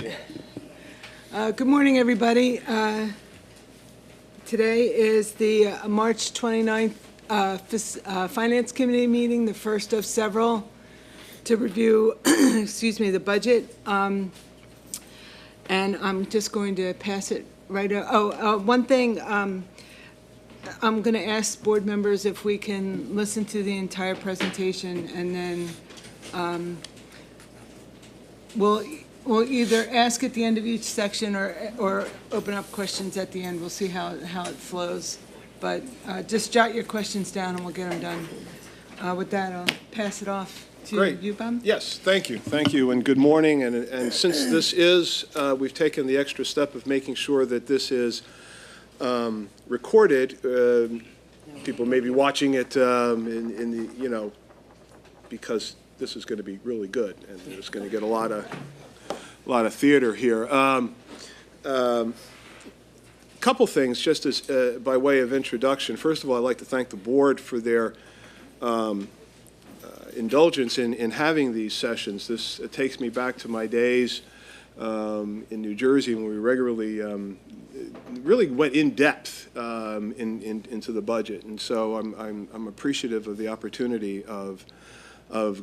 Good morning, everybody. Today is the March 29th Finance Committee meeting, the first of several to review, excuse me, the budget. And I'm just going to pass it right out. One thing, I'm going to ask board members if we can listen to the entire presentation, and then we'll either ask at the end of each section or open up questions at the end. We'll see how it flows. But just jot your questions down and we'll get them done. With that, I'll pass it off to you, Bob. Yes, thank you, and good morning. And since this is, we've taken the extra step of making sure that this is recorded. People may be watching it in the, because this is going to be really good, and it's going to get a lot of theater here. Couple things, just as by way of introduction. First of all, I'd like to thank the board for their indulgence in having these sessions. This takes me back to my days in New Jersey when we regularly really went in depth into the budget, and so I'm appreciative of the opportunity of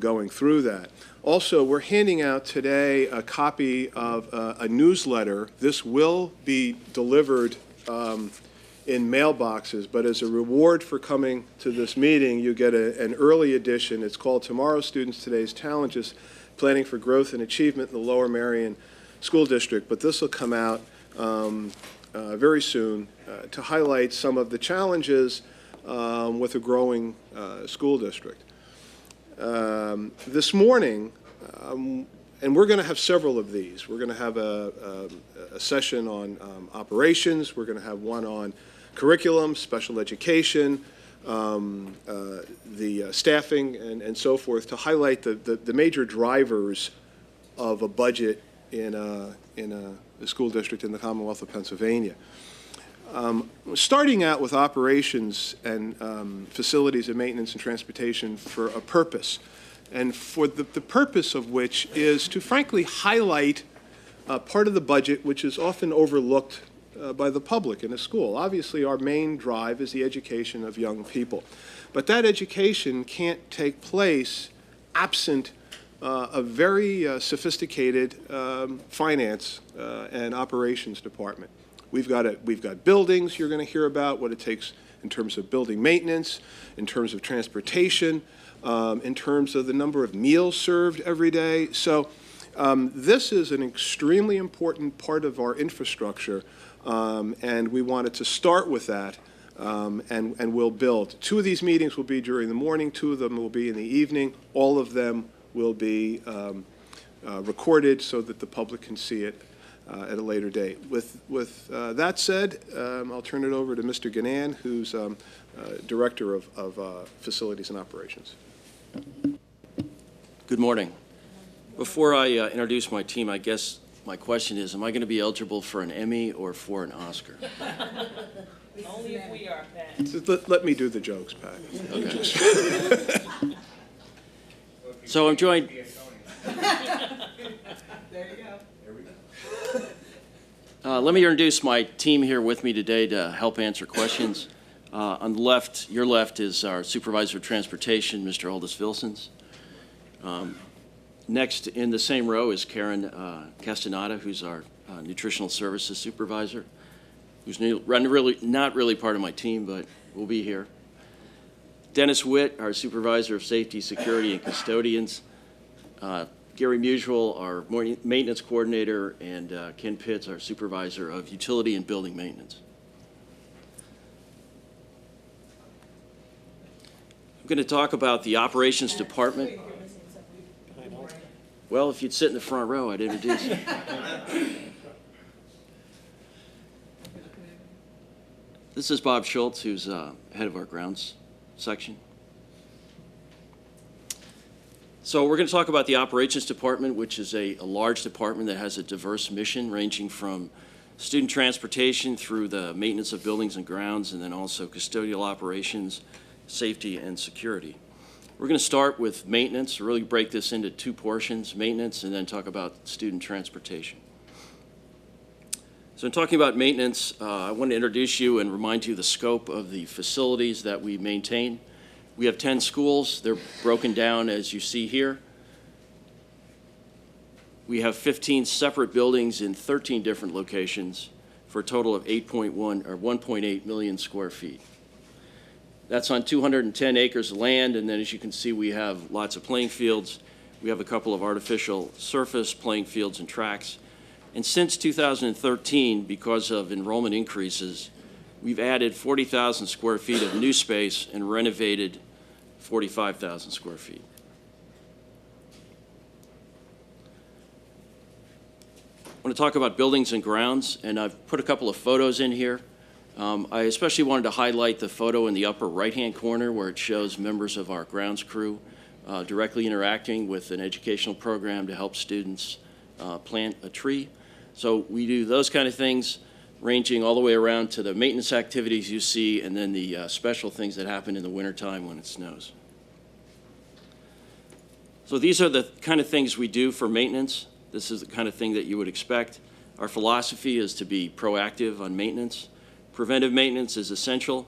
going through that. Also, we're handing out today a copy of a newsletter. This will be delivered in mailboxes, but as a reward for coming to this meeting, you get an early edition. It's called Tomorrow Students, Today's Challenges, Planning for Growth and Achievement in the Lower Merion School District. But this will come out very soon to highlight some of the challenges with a growing school district. This morning, and we're going to have several of these. We're going to have a session on operations. We're going to have one on curriculum, special education, the staffing, and so forth, to highlight the major drivers of a budget in a school district in the Commonwealth of Pennsylvania. Starting out with operations and facilities and maintenance and transportation for a purpose, and for the purpose of which is to frankly highlight part of the budget which is often overlooked by the public in a school. Obviously, our main drive is the education of young people, but that education can't take place absent a very sophisticated finance and operations department. We've got buildings you're going to hear about, what it takes in terms of building maintenance, in terms of transportation, in terms of the number of meals served every day. So this is an extremely important part of our infrastructure, and we wanted to start with that, and we'll build. 2 of these meetings will be during the morning, 2 of them will be in the evening. All of them will be recorded so that the public can see it at a later date. With that said, I'll turn it over to Mr. Ganan, who's Director of Facilities and Operations. Good morning. Before I introduce my team, I guess my question is, am I going to be eligible for an Emmy or for an Oscar? Only if we are, Pat. Let me do the jokes, Pat. Okay. So I'm joined. There you go. Let me introduce my team here with me today to help answer questions. On the left, your left, is our Supervisor of Transportation, Mr. Aldous Vilsons. Next in the same row is Karen Castaneda, who's our Nutritional Services Supervisor, who's not really part of my team, but will be here. Dennis Witt, our Supervisor of Safety, Security, and Custodians. Gary Musial, our Maintenance Coordinator, and Ken Pitts, our Supervisor of Utility and Building Maintenance. I'm going to talk about the Operations Department. Well, if you'd sit in the front row, I'd introduce you. This is Bob Schultz, who's head of our grounds section. So we're going to talk about the Operations Department, which is a large department that has a diverse mission ranging from student transportation through the maintenance of buildings and grounds, and then also custodial operations, safety, and security. We're going to start with maintenance, really break this into 2 portions, maintenance, and then talk about student transportation. So in talking about maintenance, I want to introduce you and remind you the scope of the facilities that we maintain. We have 10 schools. They're broken down as you see here. We have 15 separate buildings in 13 different locations for a total of 8.1 or 1.8 million square feet. That's on 210 acres of land, and then as you can see, we have lots of playing fields. We have a couple of artificial surface playing fields and tracks. And since 2013, because of enrollment increases, we've added 40,000 square feet of new space and renovated 45,000 square feet. I want to talk about buildings and grounds, and I've put a couple of photos in here. I especially wanted to highlight the photo in the upper right-hand corner where it shows members of our grounds crew directly interacting with an educational program to help students plant a tree. So we do those kind of things, ranging all the way around to the maintenance activities you see, and then the special things that happen in the wintertime when it snows. So these are the kind of things we do for maintenance. This is the kind of thing that you would expect. Our philosophy is to be proactive on maintenance. Preventive maintenance is essential,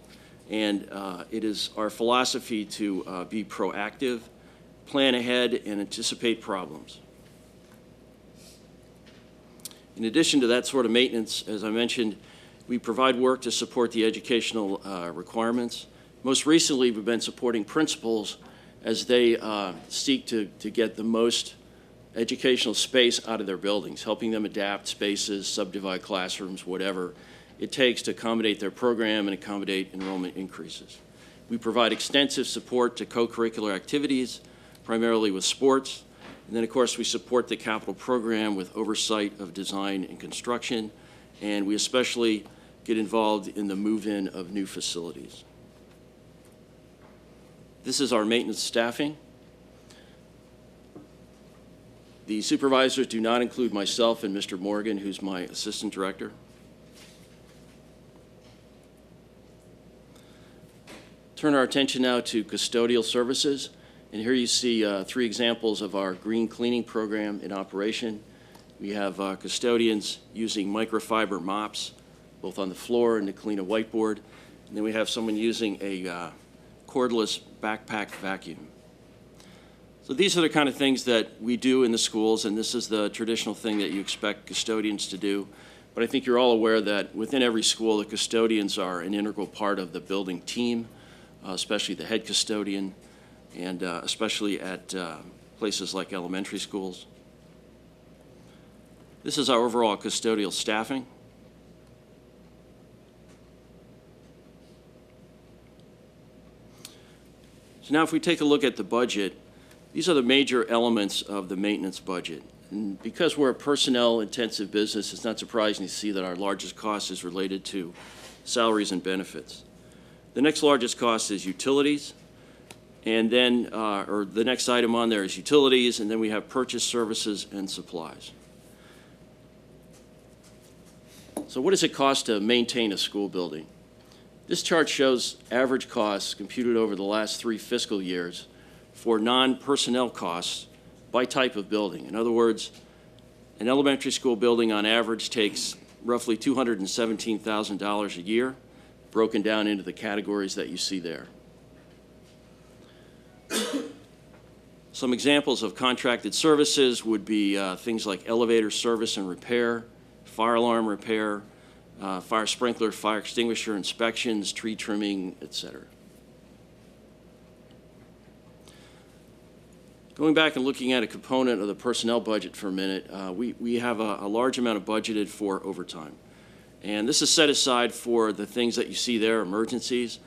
and it is our philosophy to be proactive, plan ahead, and anticipate problems. In addition to that sort of maintenance, as I mentioned, we provide work to support the educational requirements. Most recently, we've been supporting principals as they seek to get the most educational space out of their buildings, helping them adapt spaces, subdivide classrooms, whatever it takes to accommodate their program and accommodate enrollment increases. We provide extensive support to co-curricular activities, primarily with sports. And then, of course, we support the capital program with oversight of design and construction, and we especially get involved in the move-in of new facilities. This is our maintenance staffing. The supervisors do not include myself and Mr. Morgan, who's my assistant director. Turn our attention now to custodial services. And here you see 3 examples of our green cleaning program in operation. We have custodians using microfiber mops, both on the floor and to clean a whiteboard. And then we have someone using a cordless backpack vacuum. So these are the kind of things that we do in the schools, and this is the traditional thing that you expect custodians to do. But I think you're all aware that within every school, the custodians are an integral part of the building team, especially the head custodian, and especially at places like elementary schools. This is our overall custodial staffing. So now if we take a look at the budget, these are the major elements of the maintenance budget. And because we're a personnel-intensive business, it's not surprising to see that our largest cost is related to salaries and benefits. The next largest cost is utilities, and then, or the next item on there is utilities, and then we have purchase services and supplies. So what does it cost to maintain a school building? This chart shows average costs computed over the last 3 fiscal years for non-personnel costs by type of building. In other words, an elementary school building on average takes roughly $217,000 a year, broken down into the categories that you see there. Some examples of contracted services would be things like elevator service and repair, fire alarm repair, fire sprinkler, fire extinguisher inspections, tree trimming, etc. Going back and looking at a component of the personnel budget for a minute, we have a large amount of budgeted for overtime. And this is set aside for the things that you see there, emergencies,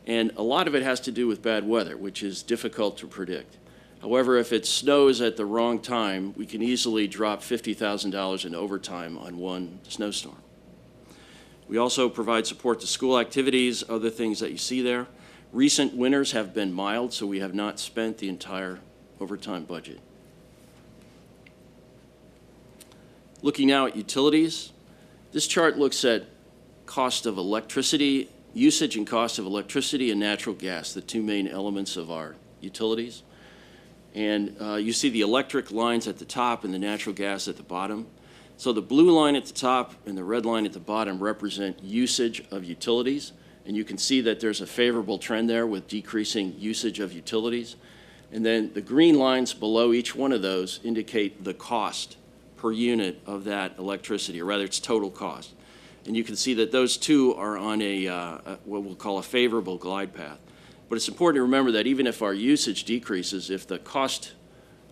and a lot of it has to do with bad weather, which is difficult to predict. However, if it snows at the wrong time, we can easily drop $50,000 in overtime on one snowstorm. We also provide support to school activities, other things that you see there. Recent winters have been mild, so we have not spent the entire overtime budget. Looking now at utilities, this chart looks at cost of electricity, usage and cost of electricity and natural gas, the 2 main elements of our utilities. And you see the electric lines at the top and the natural gas at the bottom. So the blue line at the top and the red line at the bottom represent usage of utilities. And you can see that there's a favorable trend there with decreasing usage of utilities. And then the green lines below each one of those indicate the cost per unit of that electricity, or rather its total cost. And you can see that those two are on what we'll call a favorable glide path. But it's important to remember that even if our usage decreases, if the cost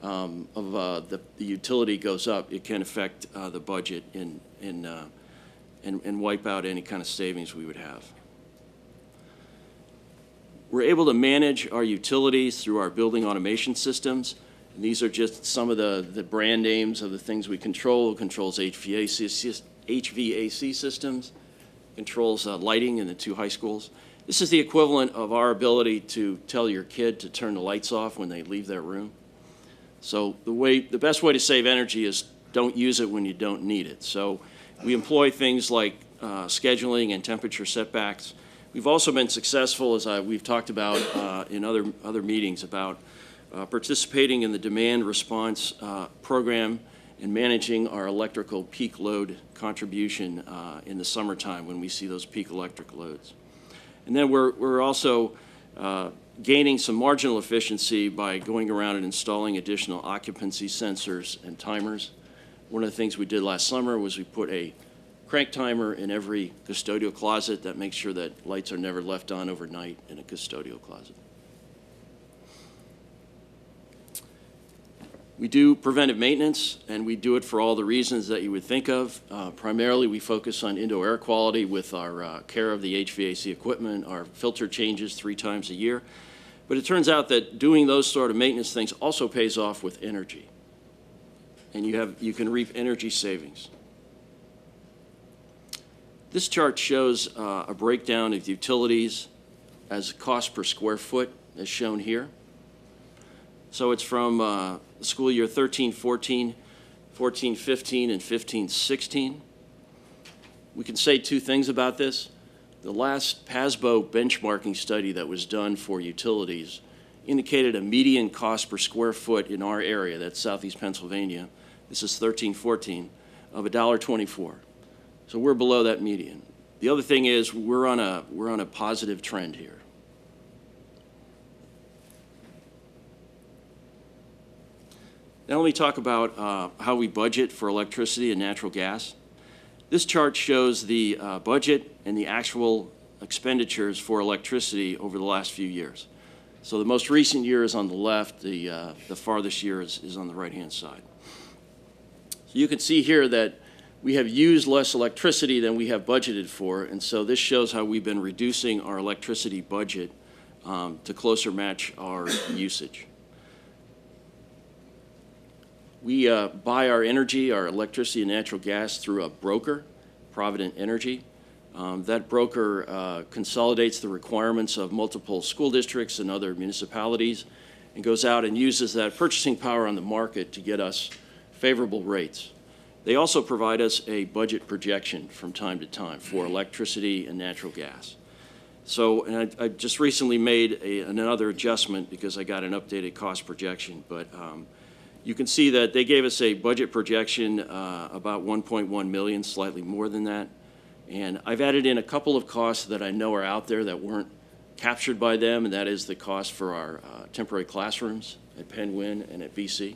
of the utility goes up, it can affect the budget and wipe out any kind of savings we would have. We're able to manage our utilities through our building automation systems. And these are just some of the brand names of the things we control. It controls HVAC systems, controls lighting in the 2 high schools. This is the equivalent of our ability to tell your kid to turn the lights off when they leave their room. So the best way to save energy is don't use it when you don't need it. So we employ things like scheduling and temperature setbacks. We've also been successful, as we've talked about in other meetings, about participating in the demand response program and managing our electrical peak load contribution in the summertime when we see those peak electric loads. And then we're also gaining some marginal efficiency by going around and installing additional occupancy sensors and timers. One of the things we did last summer was we put a crank timer in every custodial closet that makes sure that lights are never left on overnight in a custodial closet. We do preventive maintenance, and we do it for all the reasons that you would think of. Primarily, we focus on indoor air quality with our care of the HVAC equipment, our filter changes 3 times a year. But it turns out that doing those sort of maintenance things also pays off with energy. And you can reap energy savings. This chart shows a breakdown of utilities as cost per square foot, as shown here. So it's from the school year 13-14, 14-15, and 15-16. We can say 2 things about this. The last PASBO benchmarking study that was done for utilities indicated a median cost per square foot in our area, that's Southeast Pennsylvania, this is 13-14, of $1.24. So we're below that median. The other thing is we're on a positive trend here. Now let me talk about how we budget for electricity and natural gas. This chart shows the budget and the actual expenditures for electricity over the last few years. So the most recent year is on the left, the farthest year is on the right-hand side. So you can see here that we have used less electricity than we have budgeted for, and so this shows how we've been reducing our electricity budget to closer match our usage. We buy our energy, our electricity and natural gas through a broker, Provident Energy. That broker consolidates the requirements of multiple school districts and other municipalities and goes out and uses that purchasing power on the market to get us favorable rates. They also provide us a budget projection from time to time for electricity and natural gas. So, and I just recently made another adjustment because I got an updated cost projection, but you can see that they gave us a budget projection about 1.1 million, slightly more than that. And I've added in a couple of costs that I know are out there that weren't captured by them, and that is the cost for our temporary classrooms at Penn Win and at VC.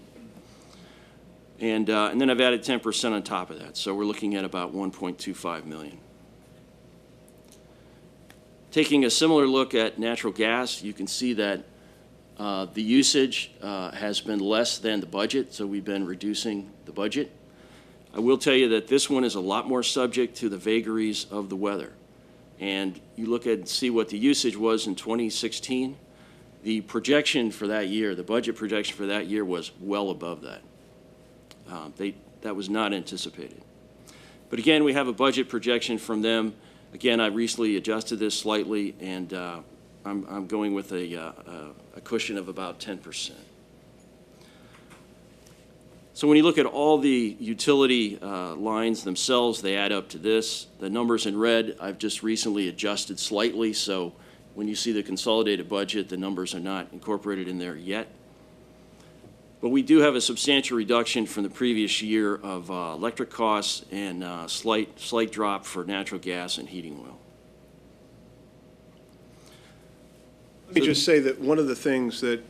And then I've added 10% on top of that. So we're looking at about 1.25 million. Taking a similar look at natural gas, you can see that the usage has been less than the budget, so we've been reducing the budget. I will tell you that this one is a lot more subject to the vagaries of the weather. And you look at and see what the usage was in 2016, the projection for that year, the budget projection for that year was well above that. That was not anticipated. But again, we have a budget projection from them. Again, I recently adjusted this slightly, and I'm going with a cushion of about 10%. So when you look at all the utility lines themselves, they add up to this. The numbers in red, I've just recently adjusted slightly, so when you see the consolidated budget, the numbers are not incorporated in there yet. But we do have a substantial reduction from the previous year of electric costs and slight drop for natural gas and heating oil. Let me just say that one of the things that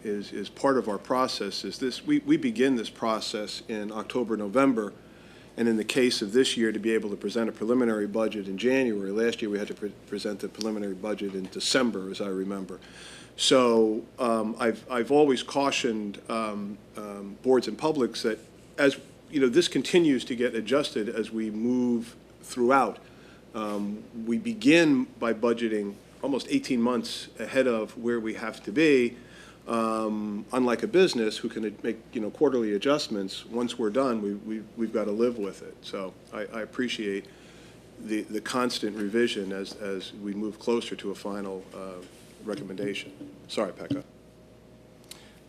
is part of our process is this. We begin this process in October, November, and in the case of this year, to be able to present a preliminary budget in January. Last year, we had to present the preliminary budget in December, as I remember. So I've always cautioned boards and publics that, as you know, this continues to get adjusted as we move throughout. We begin by budgeting almost 18 months ahead of where we have to be. Unlike a business who can make quarterly adjustments, once we're done, we've got to live with it. So I appreciate the constant revision as we move closer to a final recommendation. Sorry, Pekka.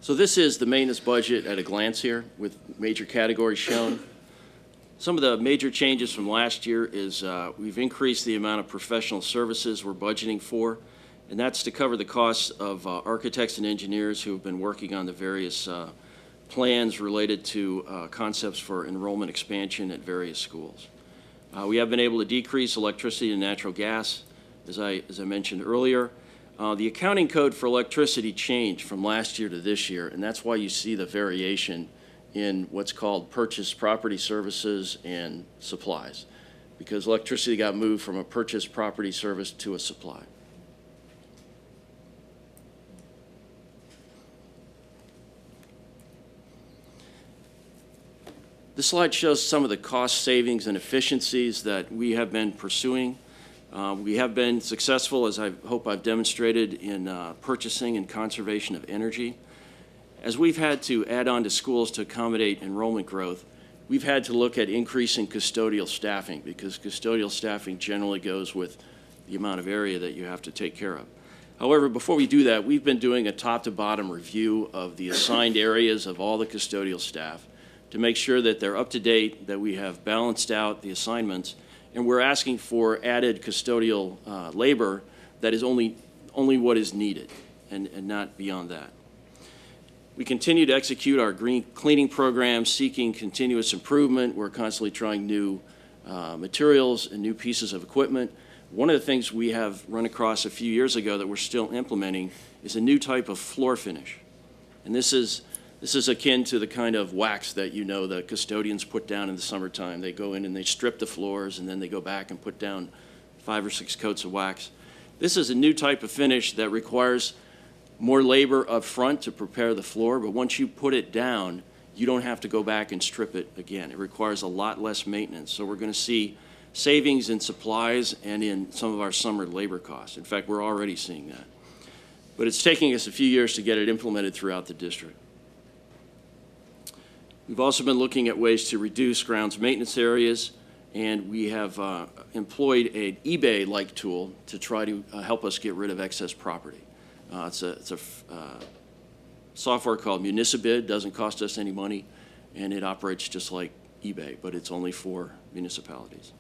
So this is the maintenance budget at a glance here, with major categories shown. Some of the major changes from last year is we've increased the amount of professional services we're budgeting for, and that's to cover the costs of architects and engineers who have been working on the various plans related to concepts for enrollment expansion at various schools. We have been able to decrease electricity and natural gas, as I mentioned earlier. The accounting code for electricity changed from last year to this year, and that's why you see the variation in what's called purchased property services and supplies, because electricity got moved from a purchased property service to a supply. This slide shows some of the cost savings and efficiencies that we have been pursuing. We have been successful, as I hope I've demonstrated, in purchasing and conservation of energy. As we've had to add on to schools to accommodate enrollment growth, we've had to look at increasing custodial staffing, because custodial staffing generally goes with the amount of area that you have to take care of. However, before we do that, we've been doing a top-to-bottom review of the assigned areas of all the custodial staff to make sure that they're up to date, that we have balanced out the assignments, and we're asking for added custodial labor that is only what is needed and not beyond that. We continue to execute our green cleaning program, seeking continuous improvement. We're constantly trying new materials and new pieces of equipment. One of the things we have run across a few years ago that we're still implementing is a new type of floor finish. And this is akin to the kind of wax that the custodians put down in the summertime. They go in and they strip the floors, and then they go back and put down 5 or 6 coats of wax. This is a new type of finish that requires more labor up front to prepare the floor, but once you put it down, you don't have to go back and strip it again. It requires a lot less maintenance. So we're going to see savings in supplies and in some of our summer labor costs. In fact, we're already seeing that. But it's taking us a few years to get it implemented throughout the district. We've also been looking at ways to reduce grounds maintenance areas, and we have employed an eBay-like tool to try to help us get rid of excess property. It's a software called Lmsb. It doesn't cost us any money, and it operates just like eBay, but it's only for municipalities.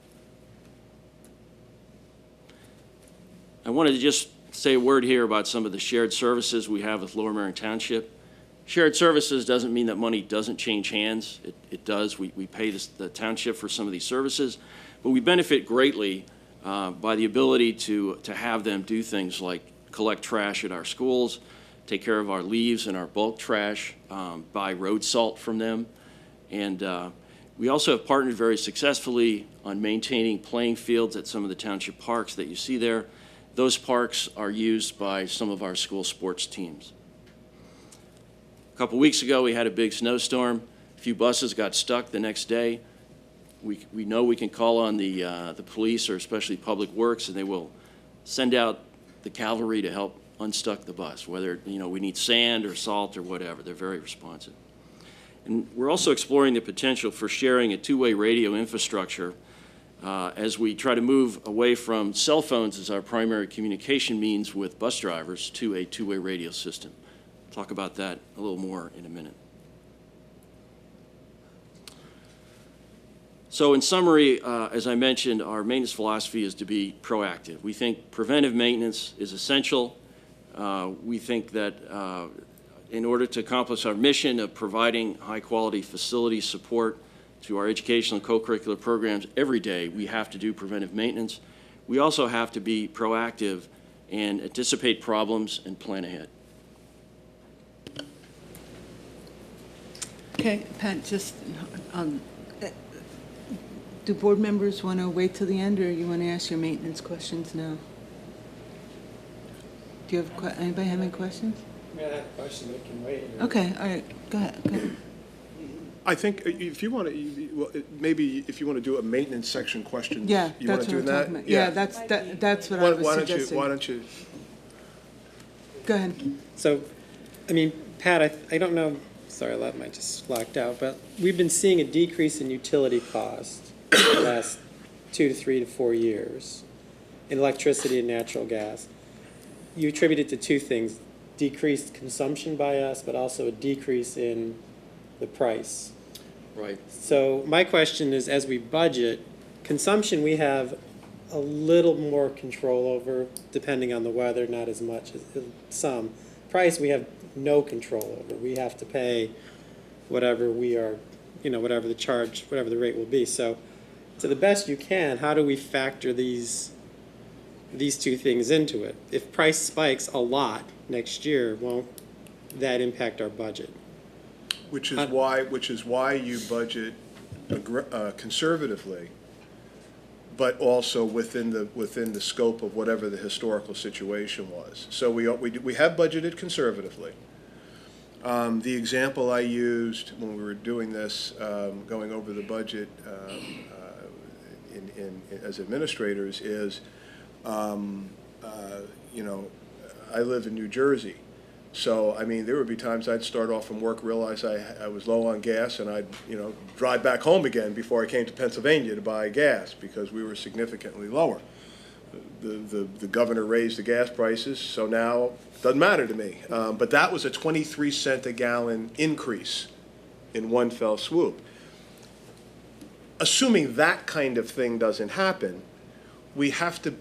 I wanted to just say a word here about some of the shared services we have with Lower Merion Township. Shared services doesn't mean that money doesn't change hands. It does. We pay the township for some of these services, but we benefit greatly by the ability to have them do things like collect trash at our schools, take care of our leaves and our bulk trash, buy road salt from them. And we also have partnered very successfully on maintaining playing fields at some of the township parks that you see there. Those parks are used by some of our school sports teams. A couple weeks ago, we had a big snowstorm. A few buses got stuck the next day. We know we can call on the police, or especially Public Works, and they will send out the cavalry to help unstuck the bus, whether we need sand or salt or whatever. They're very responsive. And we're also exploring the potential for sharing a two-way radio infrastructure as we try to move away from cell phones as our primary communication means with bus drivers to a two-way radio system. Talk about that a little more in a minute. So in summary, as I mentioned, our maintenance philosophy is to be proactive. We think preventive maintenance is essential. We think that in order to accomplish our mission of providing high-quality facility support to our educational and co-curricular programs every day, we have to do preventive maintenance. We also have to be proactive and anticipate problems and plan ahead. Okay, Pat, just, do board members want to wait till the end, or you want to ask your maintenance questions now? Do you have, anybody have any questions? I have a question, we can wait. Okay, all right, go ahead, go ahead. I think if you want to, well, maybe if you want to do a maintenance section questions. Yeah, you want that's to what do I'm that? talking about. Yeah, that's what I was suggesting. Why don't you? Go ahead. So, I mean, Pat, I don't know, sorry, that might just locked out, but we've been seeing a decrease in utility costs the last 2 to 3 to 4 years in electricity and natural gas. You attribute it to two things, decreased consumption by us, but also a decrease in the price. Right. So my question is, as we budget, consumption we have a little more control over, depending on the weather, not as much as some. Price we have no control over. We have to pay whatever we are, whatever the charge, whatever the rate will be. So to the best you can, how do we factor these two things into it? If price spikes a lot next year, won't that impact our budget? Which is why you budget conservatively, but also within the scope of whatever the historical situation was. So we have budgeted conservatively. The example I used when we were doing this, going over the budget as administrators, is, I live in New Jersey. So, I mean, there would be times I'd start off from work, realize I was low on gas, and I'd, drive back home again before I came to Pennsylvania to buy gas because we were significantly lower. The governor raised the gas prices, so now it doesn't matter to me. But that was a 23-cent a gallon increase in one fell swoop. Assuming that kind of thing doesn't happen, we have to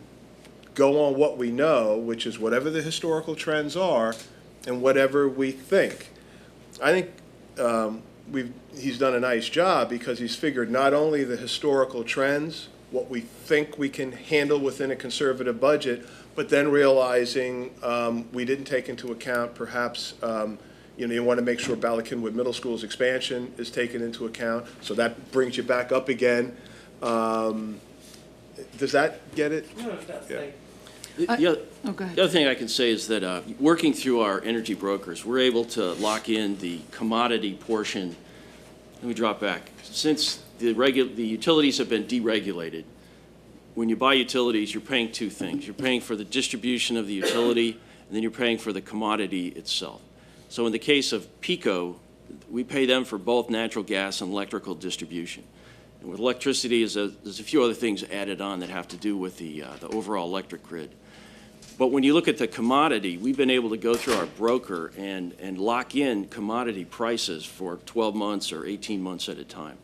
go on what we know, which is whatever the historical trends are, and whatever we think. I think he's done a nice job because he's figured not only the historical trends, what we think we can handle within a conservative budget, but then realizing we didn't take into account perhaps, you want to make sure Bala Cynwyd Middle School's expansion is taken into account, so that brings you back up again. Does that get it? No, that's Yeah. The Go ahead. other thing I can say is that working through our energy brokers, we're able to lock in the commodity portion. Let me drop back. Since the utilities have been deregulated, when you buy utilities, you're paying two things. You're paying for the distribution of the utility, and then you're paying for the commodity itself. So in the case of PECO, we pay them for both natural gas and electrical distribution. And with electricity, there's a few other things added on that have to do with the overall electric grid. But when you look at the commodity, we've been able to go through our broker and lock in commodity prices for 12 months or 18 months at a time.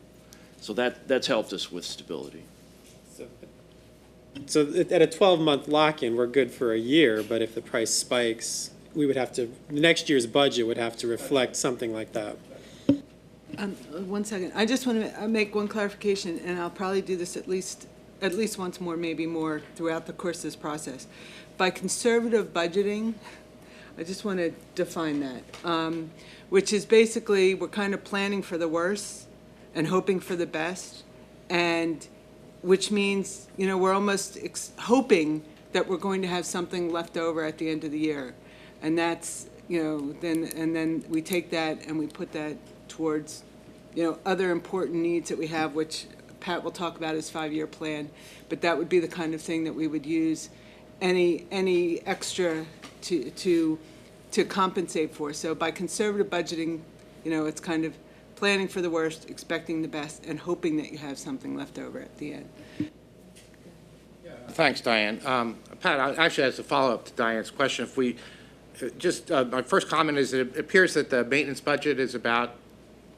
So that's helped us with stability. So at a 12-month lock-in, we're good for a year, but if the price spikes, we would have to, next year's budget would have to reflect something like that. 1 second. I just want to make one clarification, and I'll probably do this at least once more, maybe more, throughout the course of this process. By conservative budgeting, I just want to define that, which is basically we're kind of planning for the worst and hoping for the best, and which means, we're almost hoping that we're going to have something left over at the end of the year. And that's, then we take that and we put that towards, other important needs that we have, which Pat will talk about his 5-year plan. But that would be the kind of thing that we would use any extra to compensate for. So by conservative budgeting, it's kind of planning for the worst, expecting the best, and hoping that you have something left over at the end. Thanks, Diane. Pat, actually, as a follow-up to Diane's question, if we my first comment is it appears that the maintenance budget is about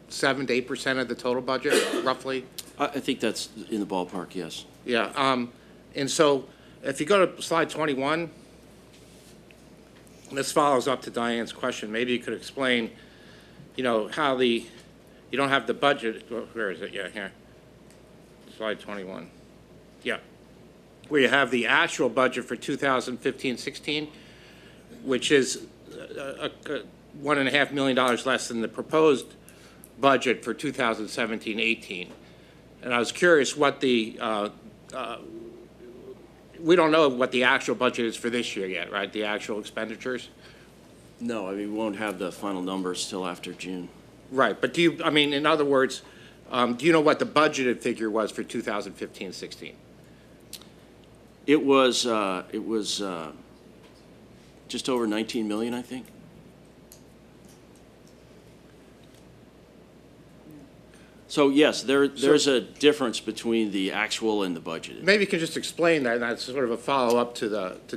7 to 8% of the total budget, roughly. I think that's in the ballpark, yes. Yeah. And so if you go to slide 21, this follows up to Diane's question. Maybe you could explain, you know, how you don't have the budget, where is it? Yeah, here. Slide 21. Yeah. Where you have the actual budget for 2015-16, which is $1.5 million less than the proposed budget for 2017-18. And I was curious what we don't know what the actual budget is for this year yet, right? The actual expenditures? No, I mean, we won't have the final numbers till after June. Right, but I mean, in other words, do you know what the budgeted figure was for 2015-16? It was just over 19 million, I think. So yes, there's a difference between the actual and the budgeted. Maybe you can just explain that, and that's sort of a follow-up to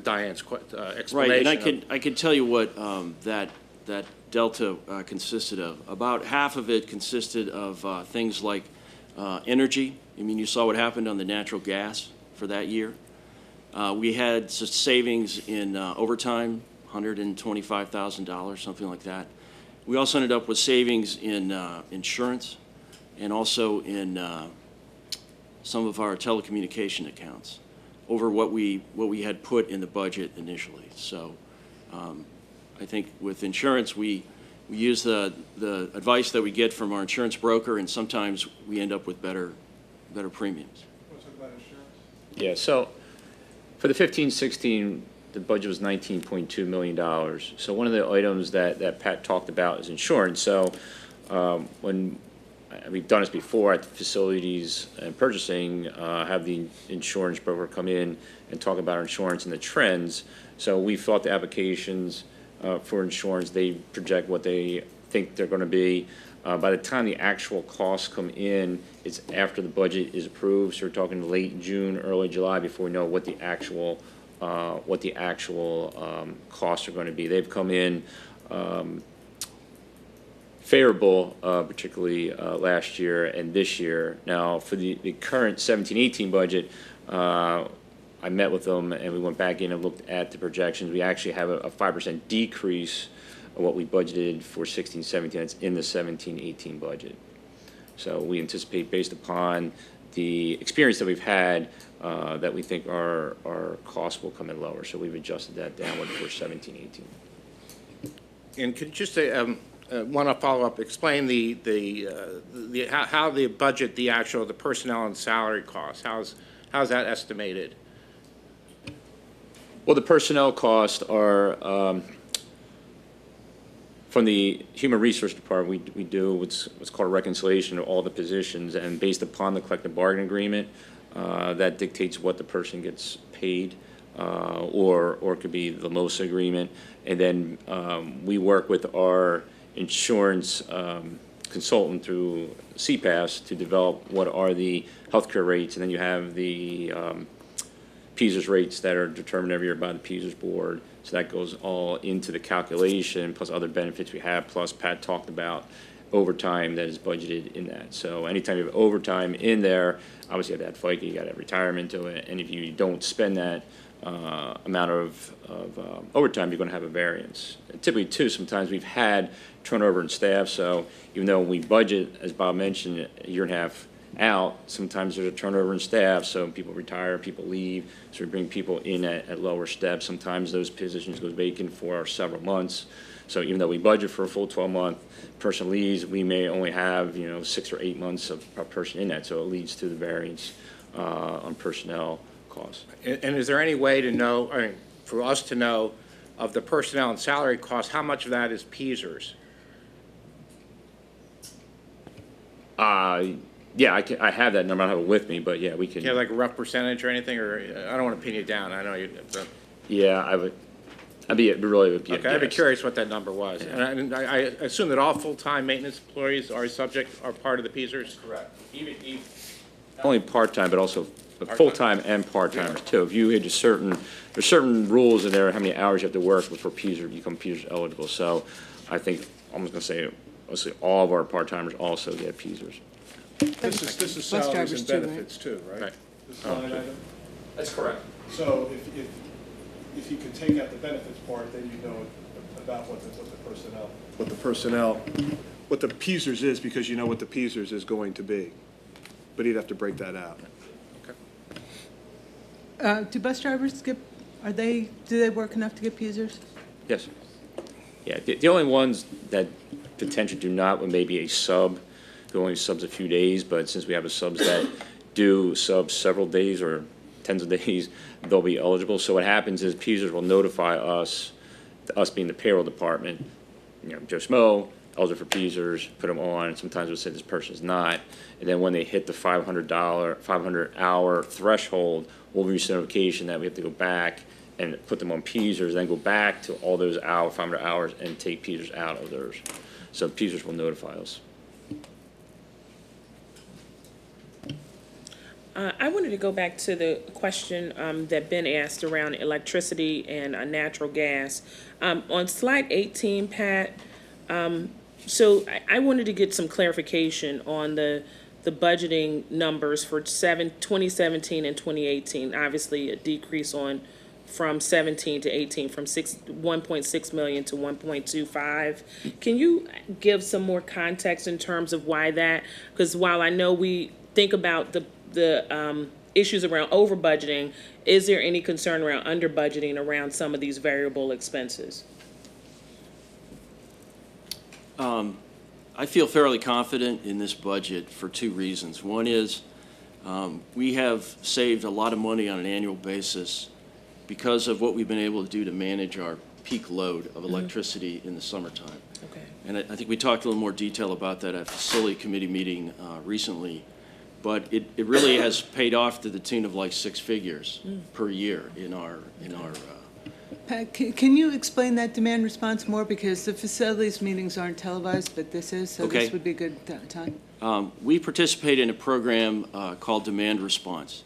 Diane's explanation. Right, and I can tell you what that delta consisted of. About half of it consisted of things like energy. I mean, you saw what happened on the natural gas for that year. We had savings in overtime, $125,000, something like that. We also ended up with savings in insurance and also in some of our telecommunication accounts over what we had put in the budget initially. So I think with insurance, we use the advice that we get from our insurance broker, and sometimes we end up with better premiums. Yeah, so for the 15-16, the budget was $19.2 million. So one of the items that Pat talked about is insurance. So when we've done this before at the facilities and purchasing, have the insurance broker come in and talk about our insurance and the trends. So we fill out the applications for insurance. They project what they think they're going to be. By the time the actual costs come in, it's after the budget is approved. So we're talking late June, early July before we know what the actual costs are going to be. They've come in favorable, particularly last year and this year. Now, for the current 17-18 budget, I met with them and we went back in and looked at the projections. We actually have a 5% decrease of what we budgeted for 16-17. That's in the 17-18 budget. So we anticipate, based upon the experience that we've had, that we think our costs will come in lower. So we've adjusted that downward for 17-18. And could you just say, want to follow up, explain how the budget, the personnel and salary costs, how's that estimated? Well, the personnel costs are, from the Human Resource Department, we do what's called a reconciliation of all the positions, and based upon the collective bargaining agreement, that dictates what the person gets paid, or it could be the LMOSA agreement. And then we work with our insurance consultant through CPAS to develop what are the healthcare rates, and then you have the PSERS rates that are determined every year by the PSERS board. So that goes all into the calculation, plus other benefits we have, plus Pat talked about overtime that is budgeted in that. So anytime you have overtime in there, obviously you have to add FICA, you got to add retirement to it, and if you don't spend that amount of overtime, you're going to have a variance. And typically, too, sometimes we've had turnover in staff, so even though we budget, as Bob mentioned, a year and a half out, sometimes there's a turnover in staff, so people retire, people leave, so we bring people in at lower steps. Sometimes those positions go vacant for several months. So even though we budget for a full 12-month, person leaves, we may only have 6 or 8 months of a person in that, so it leads to the variance on personnel costs. And is there any way to know, I mean, for us to know, of the personnel and salary costs, how much of that is PSERS? Yeah, I have that number. I don't have it with me, but yeah, we can. Do you have like a rough percentage or anything, or I don't want to pin you down. I know you. But... Yeah, I would. I'd be really. Okay, I'd be curious what that number was. Yeah. And I assume that all full-time maintenance employees are part of the PSERS. Correct. Even only part-time, but also full-time and part-timers too. If you hit there's certain rules in there how many hours you have to work before PSERS become PSERS eligible. So I think I'm going to say mostly all of our part-timers also get PSERS. This is salaries and benefits too, right? This line item? That's correct. So if you could take out the benefits part, then you know about what the PSERS is, because you know what the PSERS is going to be. But he'd have to break that out. Do bus drivers do they work enough to get PSERS? Yes. Yeah, the only ones that potentially do not would maybe a sub, who only subs a few days, but since we have a subs that do sub several days or tens of days, they'll be eligible. So what happens is PSERS will notify us being the payroll department, Joe Schmo, eligible for PSERS, put them on, and sometimes we'll say this person's not. And then when they hit the $500-hour threshold, we'll receive notification that we have to go back and put them on PSERS, then go back to all those 500 hours and take PSERS out of theirs. So PSERS will notify us. I wanted to go back to the question that Ben asked around electricity and natural gas. On slide 18, Pat, so I wanted to get some clarification on the budgeting numbers for 2017 and 2018. Obviously, a decrease from 17 to 18, from 1.6 million to 1.25. Can you give some more context in terms of why that? Because while I know we think about the issues around over budgeting, is there any concern around under budgeting around some of these variable expenses? I feel fairly confident in this budget for two reasons. One is we have saved a lot of money on an annual basis because of what we've been able to do to manage our peak load of electricity in the summertime. Okay. And I think we talked a little more detail about that at a facility committee meeting recently. But it really has paid off to the tune of like 6 figures per year in our Pat, can you explain that demand response more? Because the facilities meetings aren't televised, but this is, so Okay. this would be a good time. We participate in a program called Demand Response.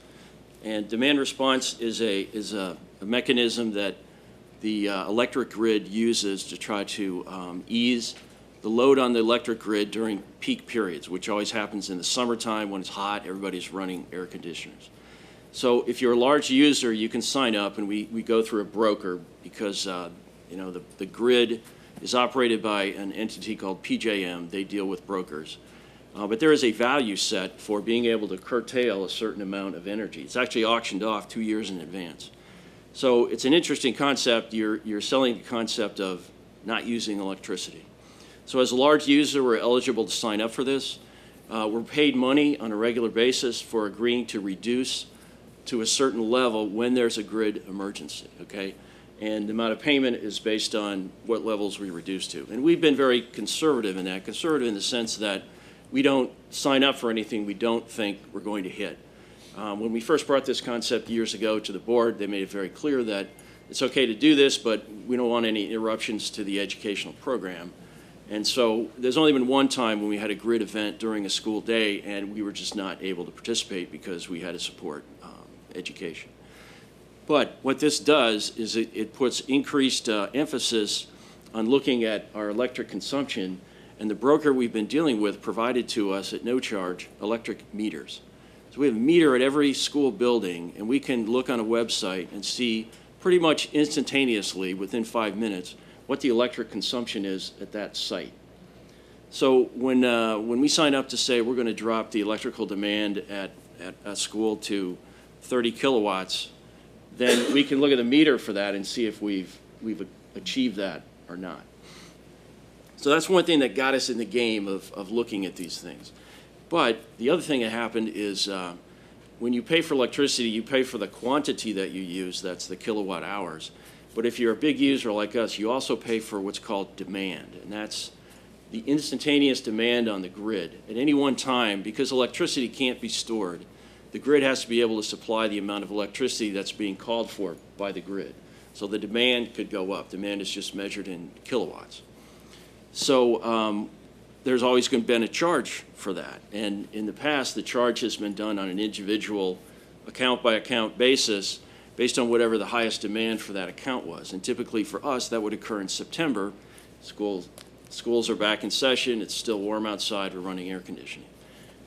And Demand Response is a mechanism that the electric grid uses to try to ease the load on the electric grid during peak periods, which always happens in the summertime when it's hot, everybody's running air conditioners. So if you're a large user, you can sign up, and we go through a broker because the grid is operated by an entity called PJM. They deal with brokers. But there is a value set for being able to curtail a certain amount of energy. It's actually auctioned off 2 years in advance. So it's an interesting concept. You're selling the concept of not using electricity. So as a large user, we're eligible to sign up for this. We're paid money on a regular basis for agreeing to reduce to a certain level when there's a grid emergency, okay? And the amount of payment is based on what levels we reduce to. And we've been very conservative in that, conservative in the sense that we don't sign up for anything we don't think we're going to hit. When we first brought this concept years ago to the board, they made it very clear that it's okay to do this, but we don't want any interruptions to the educational program. And so there's only been one time when we had a grid event during a school day, and we were just not able to participate because we had to support education. But what this does is it puts increased emphasis on looking at our electric consumption, and the broker we've been dealing with provided to us at no charge electric meters. So we have a meter at every school building, and we can look on a website and see pretty much instantaneously, within 5 minutes, what the electric consumption is at that site. So when we sign up to say we're going to drop the electrical demand at a school to 30 kilowatts, then we can look at the meter for that and see if we've achieved that or not. So that's one thing that got us in the game of looking at these things. But the other thing that happened is when you pay for electricity, you pay for the quantity that you use, that's the kilowatt hours. But if you're a big user like us, you also pay for what's called demand, and that's the instantaneous demand on the grid. At any one time, because electricity can't be stored, the grid has to be able to supply the amount of electricity that's being called for by the grid. So the demand could go up. Demand is just measured in kilowatts. So there's always been a charge for that. And in the past, the charge has been done on an individual account-by-account basis based on whatever the highest demand for that account was. And typically for us, that would occur in September. Schools are back in session. It's still warm outside. We're running air conditioning.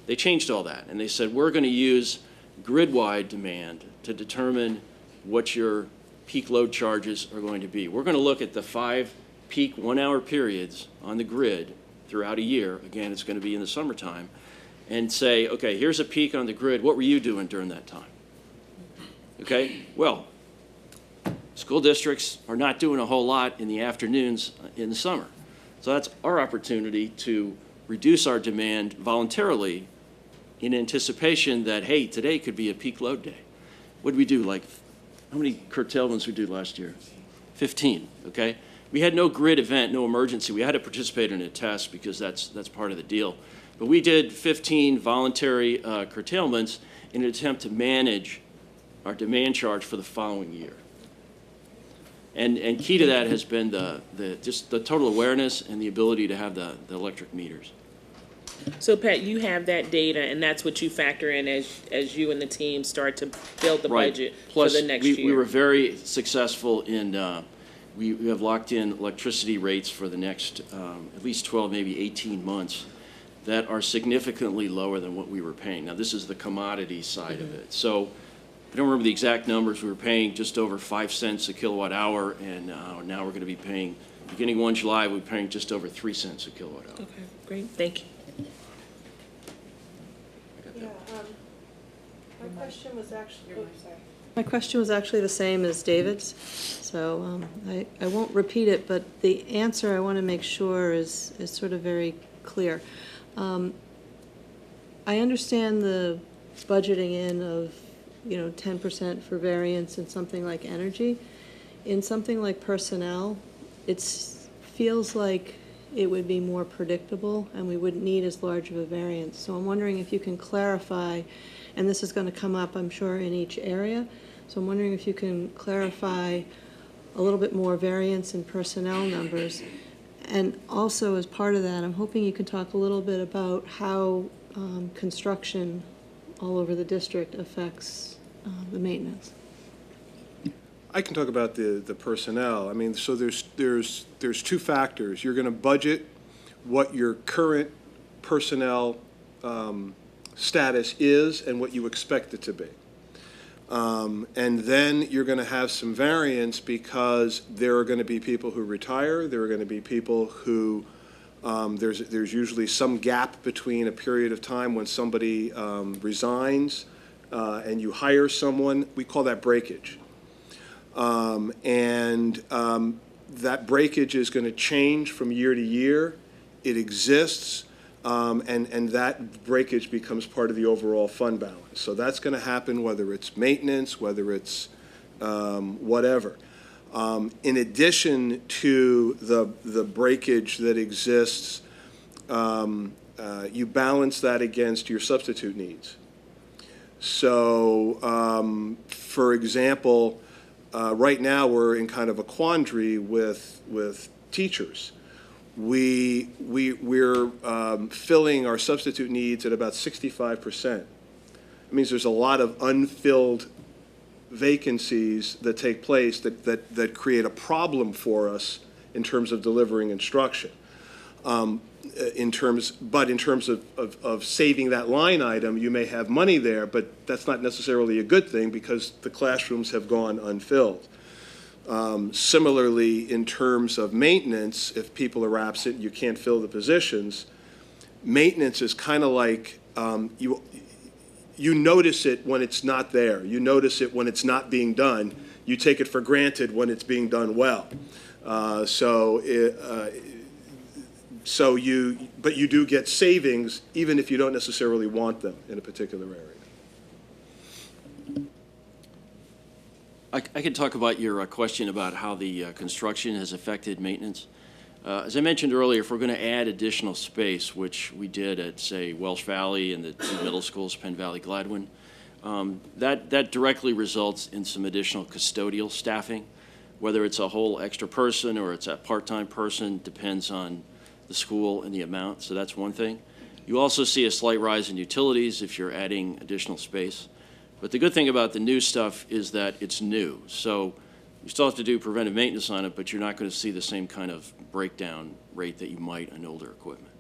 They changed all that, and they said, we're going to use grid-wide demand to determine what your peak load charges are going to be. We're going to look at the 5 peak 1-hour periods on the grid throughout a year, again, it's going to be in the summertime, and say, okay, here's a peak on the grid, what were you doing during that time? Okay, well, school districts are not doing a whole lot in the afternoons in the summer. So that's our opportunity to reduce our demand voluntarily in anticipation that, hey, today could be a peak load day. What did we do, like, how many curtailments we did last year? 15, okay? We had no grid event, no emergency. We had to participate in a test because that's part of the deal. But we did 15 voluntary curtailments in an attempt to manage our demand charge for the following year. And key to that has been just the total awareness and the ability to have the electric meters. So Pat, you have that data, and that's what you factor in as you and the team start to build the budget for the next year. We were very successful in, we have locked in electricity rates for the next at least 12, maybe 18 months that are significantly lower than what we were paying. Now, this is the commodity side of it. So I don't remember the exact numbers. We were paying just over 5 cents a kilowatt hour, and now we're going to be paying, beginning 1 July, we're paying just over 3 cents a kilowatt hour. Okay, great, thank you. Yeah, my question was actually the same as David's, so I won't repeat it, but the answer I want to make sure is sort of very clear. I understand the budgeting in of 10% for variance in something like energy. In something like personnel, it feels like it would be more predictable and we wouldn't need as large of a variance. So I'm wondering if you can clarify, and this is going to come up, I'm sure, in each area. So I'm wondering if you can clarify a little bit more variance in personnel numbers. And also, as part of that, I'm hoping you can talk a little bit about how construction all over the district affects the maintenance. I can talk about the personnel. I mean, so there's two factors. You're going to budget what your current personnel status is and what you expect it to be. And then you're going to have some variance because there are going to be people who retire. There are going to be people who there's usually some gap between a period of time when somebody resigns and you hire someone. We call that breakage. That breakage is going to change from year to year. It exists, and that breakage becomes part of the overall fund balance. So that's going to happen whether it's maintenance, whether it's whatever. In addition to the breakage that exists, you balance that against your substitute needs. So, for example, right now we're in kind of a quandary with teachers. We're filling our substitute needs at about 65%. It means there's a lot of unfilled vacancies that take place that create a problem for us in terms of delivering instruction. In terms of saving that line item, you may have money there, but that's not necessarily a good thing because the classrooms have gone unfilled. Similarly, in terms of maintenance, if people are absent, you can't fill the positions. Maintenance is kind of like you notice it when it's not there. You notice it when it's not being done. You take it for granted when it's being done well. But you do get savings even if you don't necessarily want them in a particular area. I can talk about your question about how the construction has affected maintenance. As I mentioned earlier, if we're going to add additional space, which we did at, say, Welsh Valley and the two middle schools, Penn Valley, Gladwin, that directly results in some additional custodial staffing. Whether it's a whole extra person or it's a part-time person depends on the school and the amount, so that's one thing. You also see a slight rise in utilities if you're adding additional space. But the good thing about the new stuff is that it's new. So you still have to do preventive maintenance on it, but you're not going to see the same kind of breakdown rate that you might on older equipment.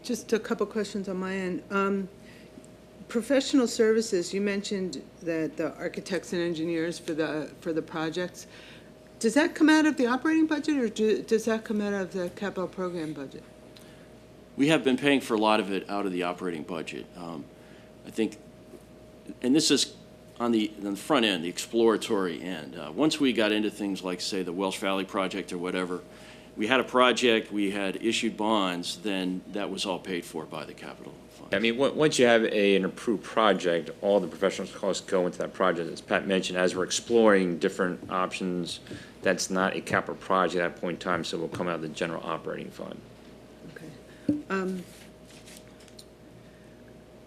Just a couple questions on my end. professional services, you mentioned that the architects and engineers for the projects, does that come out of the operating budget, or does that come out of the capital program budget? We have been paying for a lot of it out of the operating budget. I think, and this is on the front end, the exploratory end. Once we got into things like, say, the Welsh Valley project or whatever, we had a project, we had issued bonds, then that was all paid for by the capital fund. I mean, once you have an approved project, all the professional costs go into that project. As Pat mentioned, as we're exploring different options, that's not a capital project at that point in time, so it will come out of the general operating fund. Okay.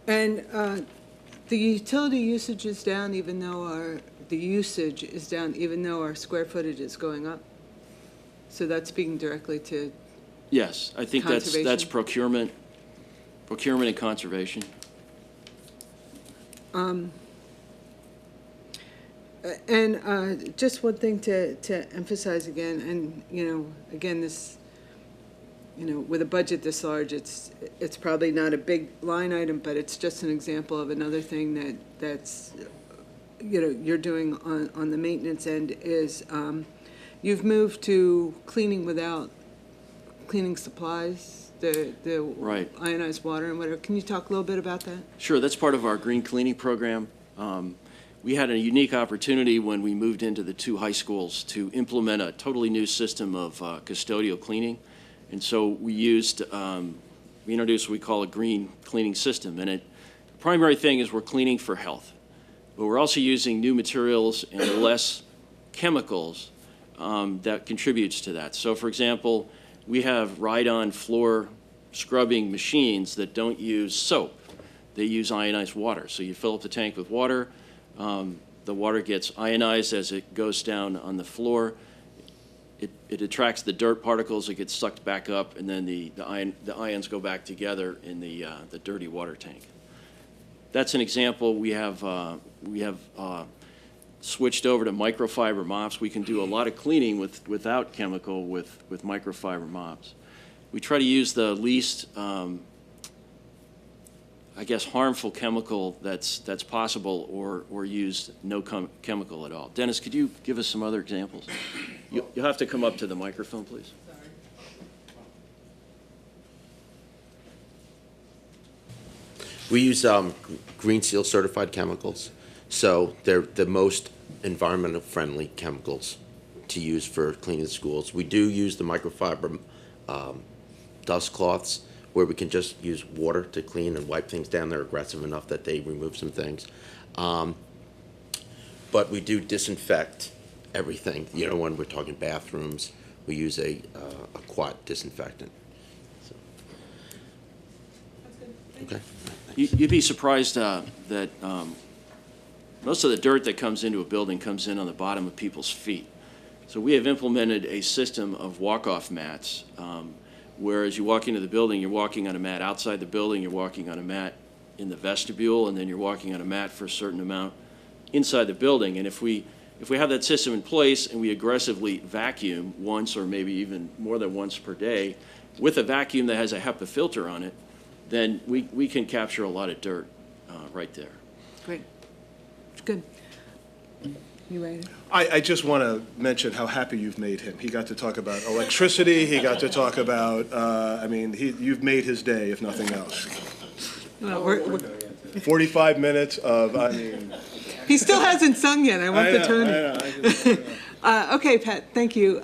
And the utility usage is down even though the usage is down even though our square footage is going up? So that's speaking directly to Yes, I think that's conservation? procurement and conservation. And just one thing to emphasize again, and, again, this, with a budget this large, it's probably not a big line item, but it's just an example of another thing that's, you're doing on the maintenance end is you've moved to cleaning without cleaning supplies, the Right. ionized water and whatever. Can you talk a little bit about that? Sure, that's part of our green cleaning program. We had a unique opportunity when we moved into the two high schools to implement a totally new system of custodial cleaning. And so we introduced what we call a green cleaning system. And the primary thing is we're cleaning for health. But we're also using new materials and less chemicals that contributes to that. So, for example, we have ride-on floor scrubbing machines that don't use soap. They use ionized water. So you fill up the tank with water. The water gets ionized as it goes down on the floor. It attracts the dirt particles. It gets sucked back up, and then the ions go back together in the dirty water tank. That's an example. We have switched over to microfiber mops. We can do a lot of cleaning without chemical with microfiber mops. We try to use the least, harmful chemical that's possible, or use no chemical at all. Dennis, could you give us some other examples? You'll have to come up to the microphone, please. We use Green Seal certified chemicals, so they're the most environmental friendly chemicals to use for cleaning the schools. We do use the microfiber dust cloths where we can just use water to clean and wipe things down. They're aggressive enough that they remove some things. But we do disinfect everything. When we're talking bathrooms, we use a quat disinfectant. So. Okay. You'd be surprised that most of the dirt that comes into a building comes in on the bottom of people's feet. So we have implemented a system of walk-off mats, where as you walk into the building, you're walking on a mat outside the building, you're walking on a mat in the vestibule, and then you're walking on a mat for a certain amount inside the building. And if we have that system in place and we aggressively vacuum once or maybe even more than once per day with a vacuum that has a HEPA filter on it, then we can capture a lot of dirt right there. Great. Good. You ready? I just want to mention how happy you've made him. He got to talk about electricity. He got to talk about, you've made his day, if nothing else. Well, we're 45 minutes of, he still hasn't sung yet. I want the turn. Okay, Pat, thank you.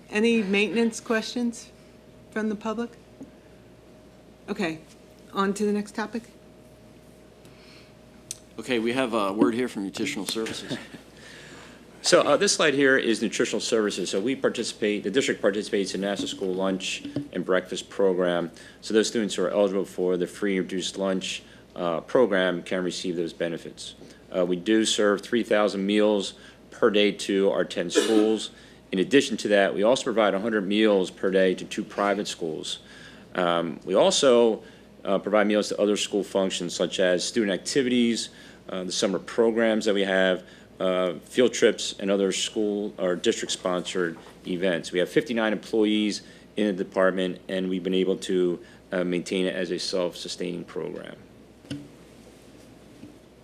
Any maintenance questions from the public? Okay, on to the next topic. Okay, we have a word here from Nutritional Services. So this slide here is nutritional services. So the district participates in National School Lunch and Breakfast Program. So those students who are eligible for the free reduced lunch program can receive those benefits. We do serve 3,000 meals per day to our 10 schools. In addition to that, we also provide 100 meals per day to 2 private schools. We also provide meals to other school functions such as student activities, the summer programs that we have, field trips, and other school or district-sponsored events. We have 59 employees in the department, and we've been able to maintain it as a self-sustaining program.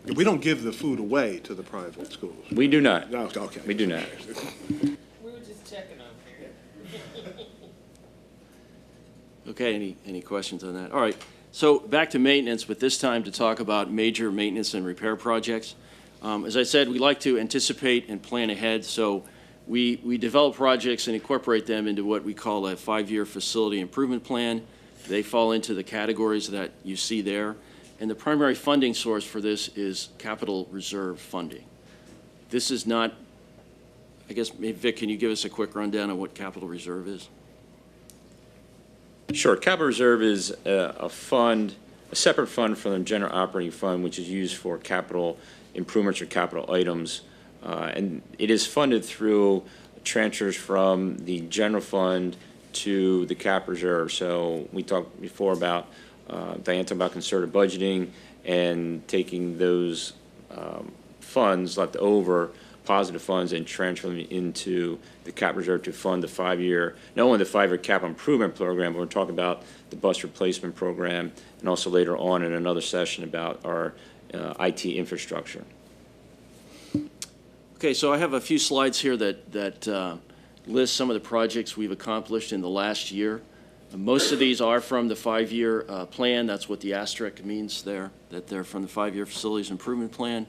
We don't give the food away to the private schools. We do not. No, okay. We do not. We were just checking over here. Okay, any questions on that? All right, so back to maintenance, but this time to talk about major maintenance and repair projects. As I said, we like to anticipate and plan ahead, so we develop projects and incorporate them into what we call a 5-year facility improvement plan. They fall into the categories that you see there. And the primary funding source for this is capital reserve funding. This is not, I guess, maybe Vic, can you give us a quick rundown of what capital reserve is? Sure. Capital reserve is a fund, a separate fund from the general operating fund, which is used for capital improvements or capital items. And it is funded through transfers from the general fund to the cap reserve. So we talked before about, Diane talked about conservative budgeting and taking those funds left over, positive funds, and transferring them into the cap reserve to fund the 5-year, not only the 5-year capital improvement program, but we're talking about the bus replacement program, and also later on in another session about our IT infrastructure. Okay, so I have a few slides here that list some of the projects we've accomplished in the last year. Most of these are from the 5-year plan. That's what the asterisk means there, that they're from the 5-year facilities improvement plan.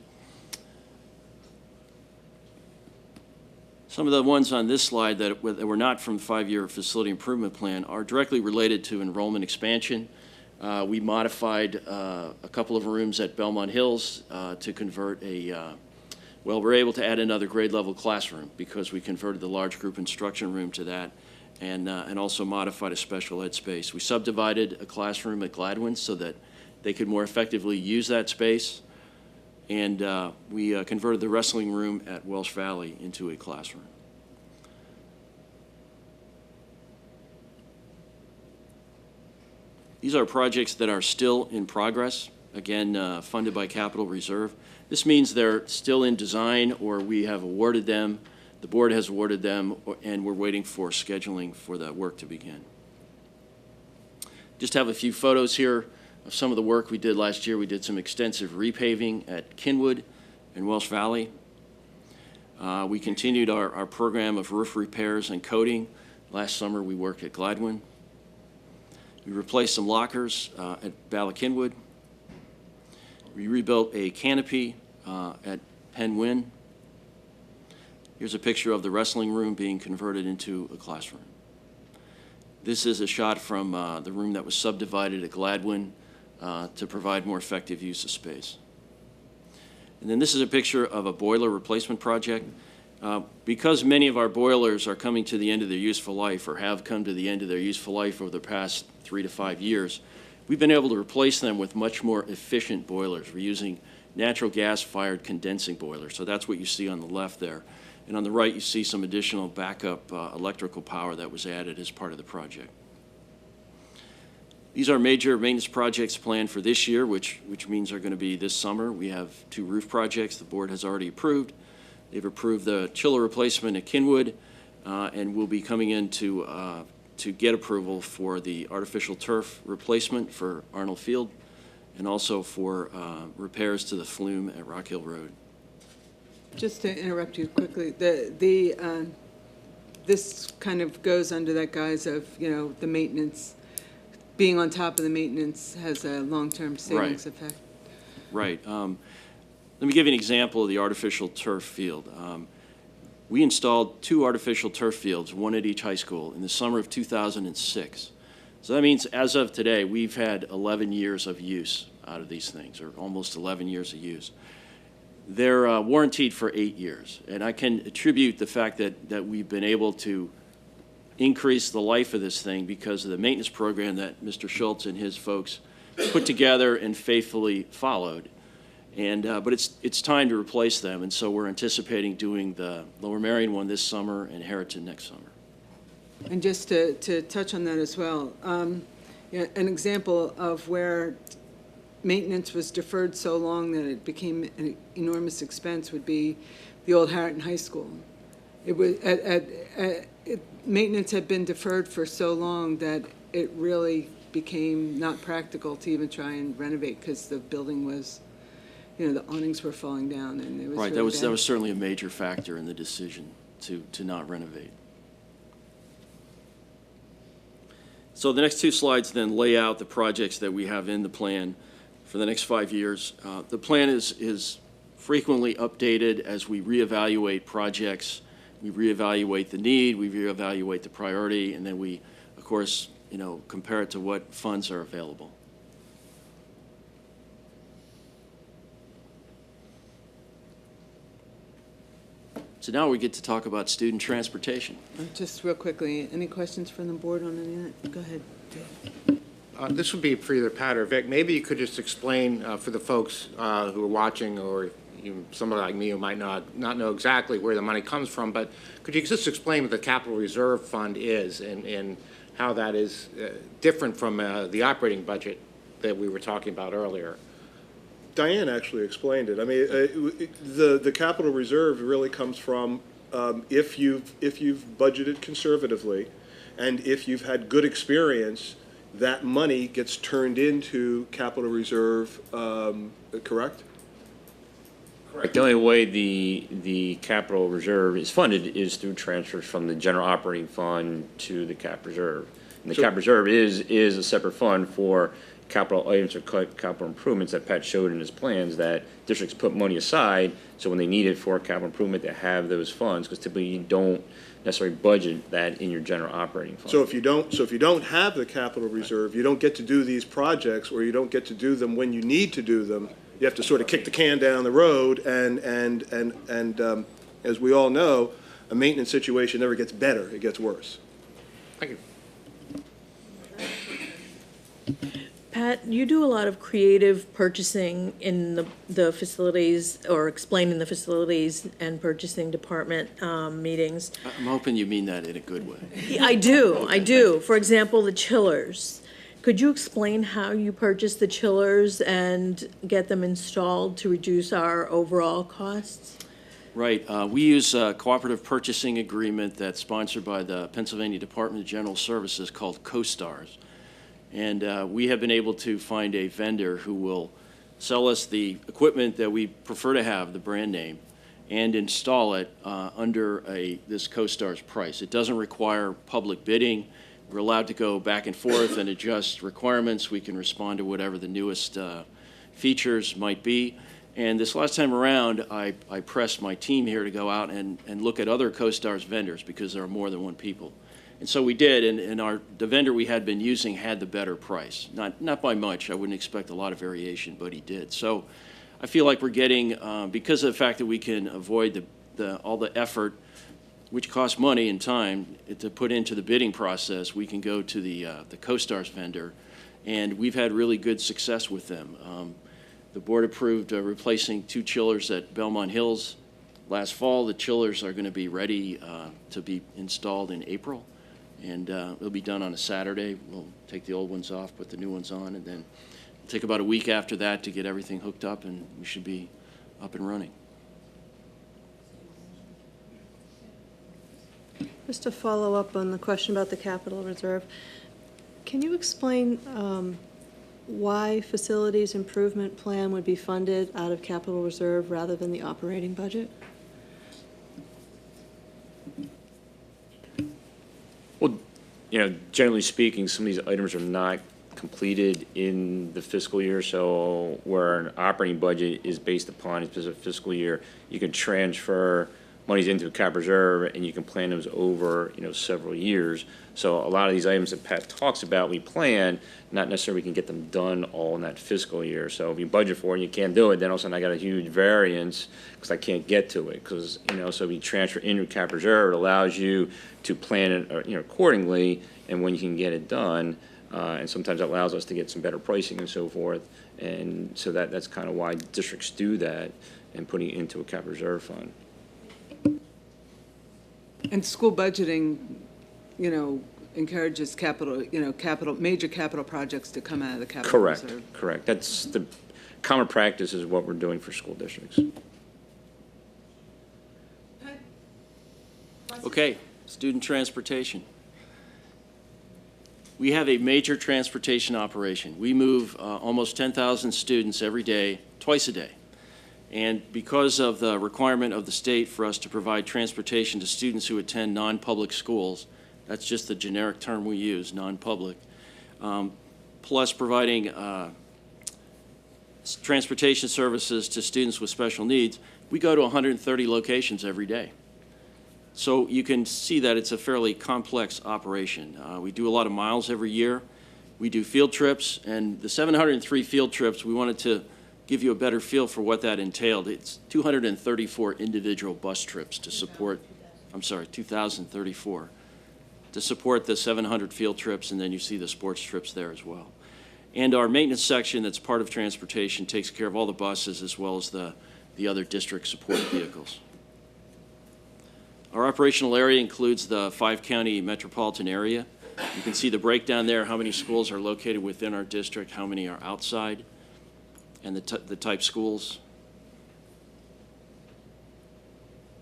Some of the ones on this slide that were not from the 5-year facility improvement plan are directly related to enrollment expansion. We modified a couple of rooms at Belmont Hills to convert well, we're able to add another grade level classroom because we converted the large group instruction room to that, and also modified a special ed space. We subdivided a classroom at Gladwin so that they could more effectively use that space. And we converted the wrestling room at Welsh Valley into a classroom. These are projects that are still in progress, again, funded by Capital Reserve. This means they're still in design, or we have awarded them, the board has awarded them, and we're waiting for scheduling for that work to begin. Just have a few photos here of some of the work we did last year. We did some extensive repaving at Kinwood and Welsh Valley. We continued our program of roof repairs and coating. Last summer, we worked at Gladwin. We replaced some lockers at Bala-Kinwood. We rebuilt a canopy at Penn Wynn. Here's a picture of the wrestling room being converted into a classroom. This is a shot from the room that was subdivided at Gladwin to provide more effective use of space. And then this is a picture of a boiler replacement project. Because many of our boilers are coming to the end of their useful life, or have come to the end of their useful life over the past 3 to 5 years, we've been able to replace them with much more efficient boilers. We're using natural gas-fired condensing boilers. So that's what you see on the left there. And on the right, you see some additional backup electrical power that was added as part of the project. These are major maintenance projects planned for this year, which means are going to be this summer. We have 2 roof projects the board has already approved. They've approved the chiller replacement at Kinwood, and we'll be coming in to get approval for the artificial turf replacement for Arnold Field, and also for repairs to the flume at Rock Hill Road. Just to interrupt you quickly, this kind of goes under that guise of, the maintenance, being on top of the maintenance has a long-term savings effect. Right. Let me give you an example of the artificial turf field. We installed 2 artificial turf fields, 1 at each high school, in the summer of 2006. So that means, as of today, we've had 11 years of use out of these things, or almost 11 years of use. They're warranted for 8 years, and I can attribute the fact that we've been able to increase the life of this thing because of the maintenance program that Mr. Schultz and his folks put together and faithfully followed. And but it's time to replace them, and so we're anticipating doing the Lower Merion one this summer and Harriton next summer. And just to touch on that as well, an example of where maintenance was deferred so long that it became an enormous expense would be the old Harriton High School. It was maintenance had been deferred for so long that it really became not practical to even try and renovate because the building was the awnings were falling down, and it was Right, really that bad. was certainly a major factor in the decision to not renovate. So the next two slides then lay out the projects that we have in the plan for the next 5 years. The plan is frequently updated as we reevaluate projects. We reevaluate the need, we reevaluate the priority, and then we, of course, compare it to what funds are available. So now we get to talk about student transportation. Just real quickly, any questions from the board on any of that? Go ahead. This would be for either Pat or Vic. Maybe you could just explain for the folks who are watching, or somebody like me who might not know exactly where the money comes from, but could you just explain what the capital reserve fund is and how that is different from the operating budget that we were talking about earlier? Diane actually explained it. I mean, the capital reserve really comes from if you've budgeted conservatively, and if you've had good experience, that money gets turned into capital reserve. Correct? Correct. The only way the capital reserve is funded is through transfers from the general operating fund to the cap reserve. And the cap reserve is a separate fund for capital items or capital improvements that Pat showed in his plans, that districts put money aside, so when they need it for capital improvement, they have those funds, because typically you don't necessarily budget that in your general operating fund. So if you don't have the capital reserve, you don't get to do these projects, or you don't get to do them when you need to do them. You have to sort of kick the can down the road, and as we all know, a maintenance situation never gets better; it gets worse. Thank you. Pat, you do a lot of creative purchasing in the facilities, or explaining the facilities and purchasing department meetings. I'm hoping you mean that in a good way. I do. For example, the chillers. Could you explain how you purchase the chillers and get them installed to reduce our overall costs? Right. We use a cooperative purchasing agreement that's sponsored by the Pennsylvania Department of General Services called CoStars. And we have been able to find a vendor who will sell us the equipment that we prefer to have, the brand name, and install it under this CoStars price. It doesn't require public bidding. We're allowed to go back and forth and adjust requirements. We can respond to whatever the newest features might be. And this last time around, I pressed my team here to go out and look at other CoStars vendors, because there are more than one people. And so we did, and the vendor we had been using had the better price. Not by much. I wouldn't expect a lot of variation, but he did. So I feel like we're getting, because of the fact that we can avoid all the effort, which costs money and time, to put into the bidding process, we can go to the CoStars vendor, and we've had really good success with them. The board approved replacing 2 chillers at Belmont Hills last fall. The chillers are going to be ready to be installed in April. And it'll be done on a Saturday. We'll take the old ones off, put the new ones on, and then it'll take about a week after that to get everything hooked up, and we should be up and running. Just to follow up on the question about the capital reserve, can you explain why facilities improvement plan would be funded out of capital reserve rather than the operating budget? Well, generally speaking, some of these items are not completed in the fiscal year, so where an operating budget is based upon a specific fiscal year, you can transfer monies into a cap reserve and you can plan those over, several years. So a lot of these items that Pat talks about, we plan, not necessarily we can get them done all in that fiscal year. So if you budget for it and you can't do it, then all of a sudden I got a huge variance because I can't get to it. Because, so if you transfer into cap reserve, it allows you to plan it, accordingly, and when you can get it done. And sometimes that allows us to get some better pricing and so forth. And so that's kind of why districts do that and putting it into a cap reserve fund. And school budgeting, encourages major capital projects to come out of the capital reserve. Correct. That's the common practice is what we're doing for school districts. Okay, student transportation. We have a major transportation operation. We move almost 10,000 students every day, twice a day. And because of the requirement of the state for us to provide transportation to students who attend non-public schools, that's just the generic term we use, non-public, plus providing transportation services to students with special needs, we go to 130 locations every day. So you can see that it's a fairly complex operation. We do a lot of miles every year. We do field trips, and the 703 field trips, we wanted to give you a better feel for what that entailed. It's 234 individual bus trips to support, 2,034, to support the 700 field trips, and then you see the sports trips there as well. And our maintenance section that's part of transportation takes care of all the buses as well as the other district support vehicles. Our operational area includes the 5-county metropolitan area. You can see the breakdown there, how many schools are located within our district, how many are outside, and the type schools.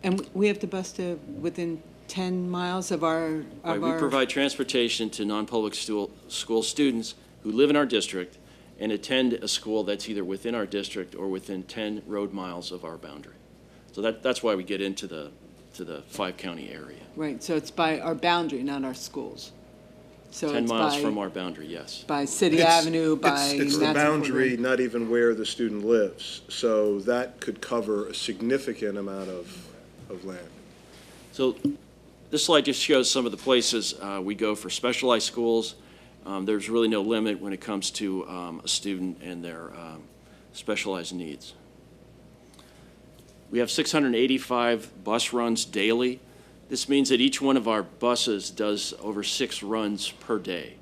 And we have to bus to within 10 miles of our, Right, we provide transportation to non-public school students who live in our district and attend a school that's either within our district or within 10 road miles of our boundary. So that's why we get into the 5-county area. Right, so it's by our boundary, not our schools. So 10 it's miles by- from our boundary, yes. By City Avenue, by. It's the Matson boundary, Court. not even where the student lives. So that could cover a significant amount of land. So this slide just shows some of the places we go for specialized schools. There's really no limit when it comes to a student and their specialized needs. We have 685 bus runs daily. This means that each one of our buses does over 6 runs per day.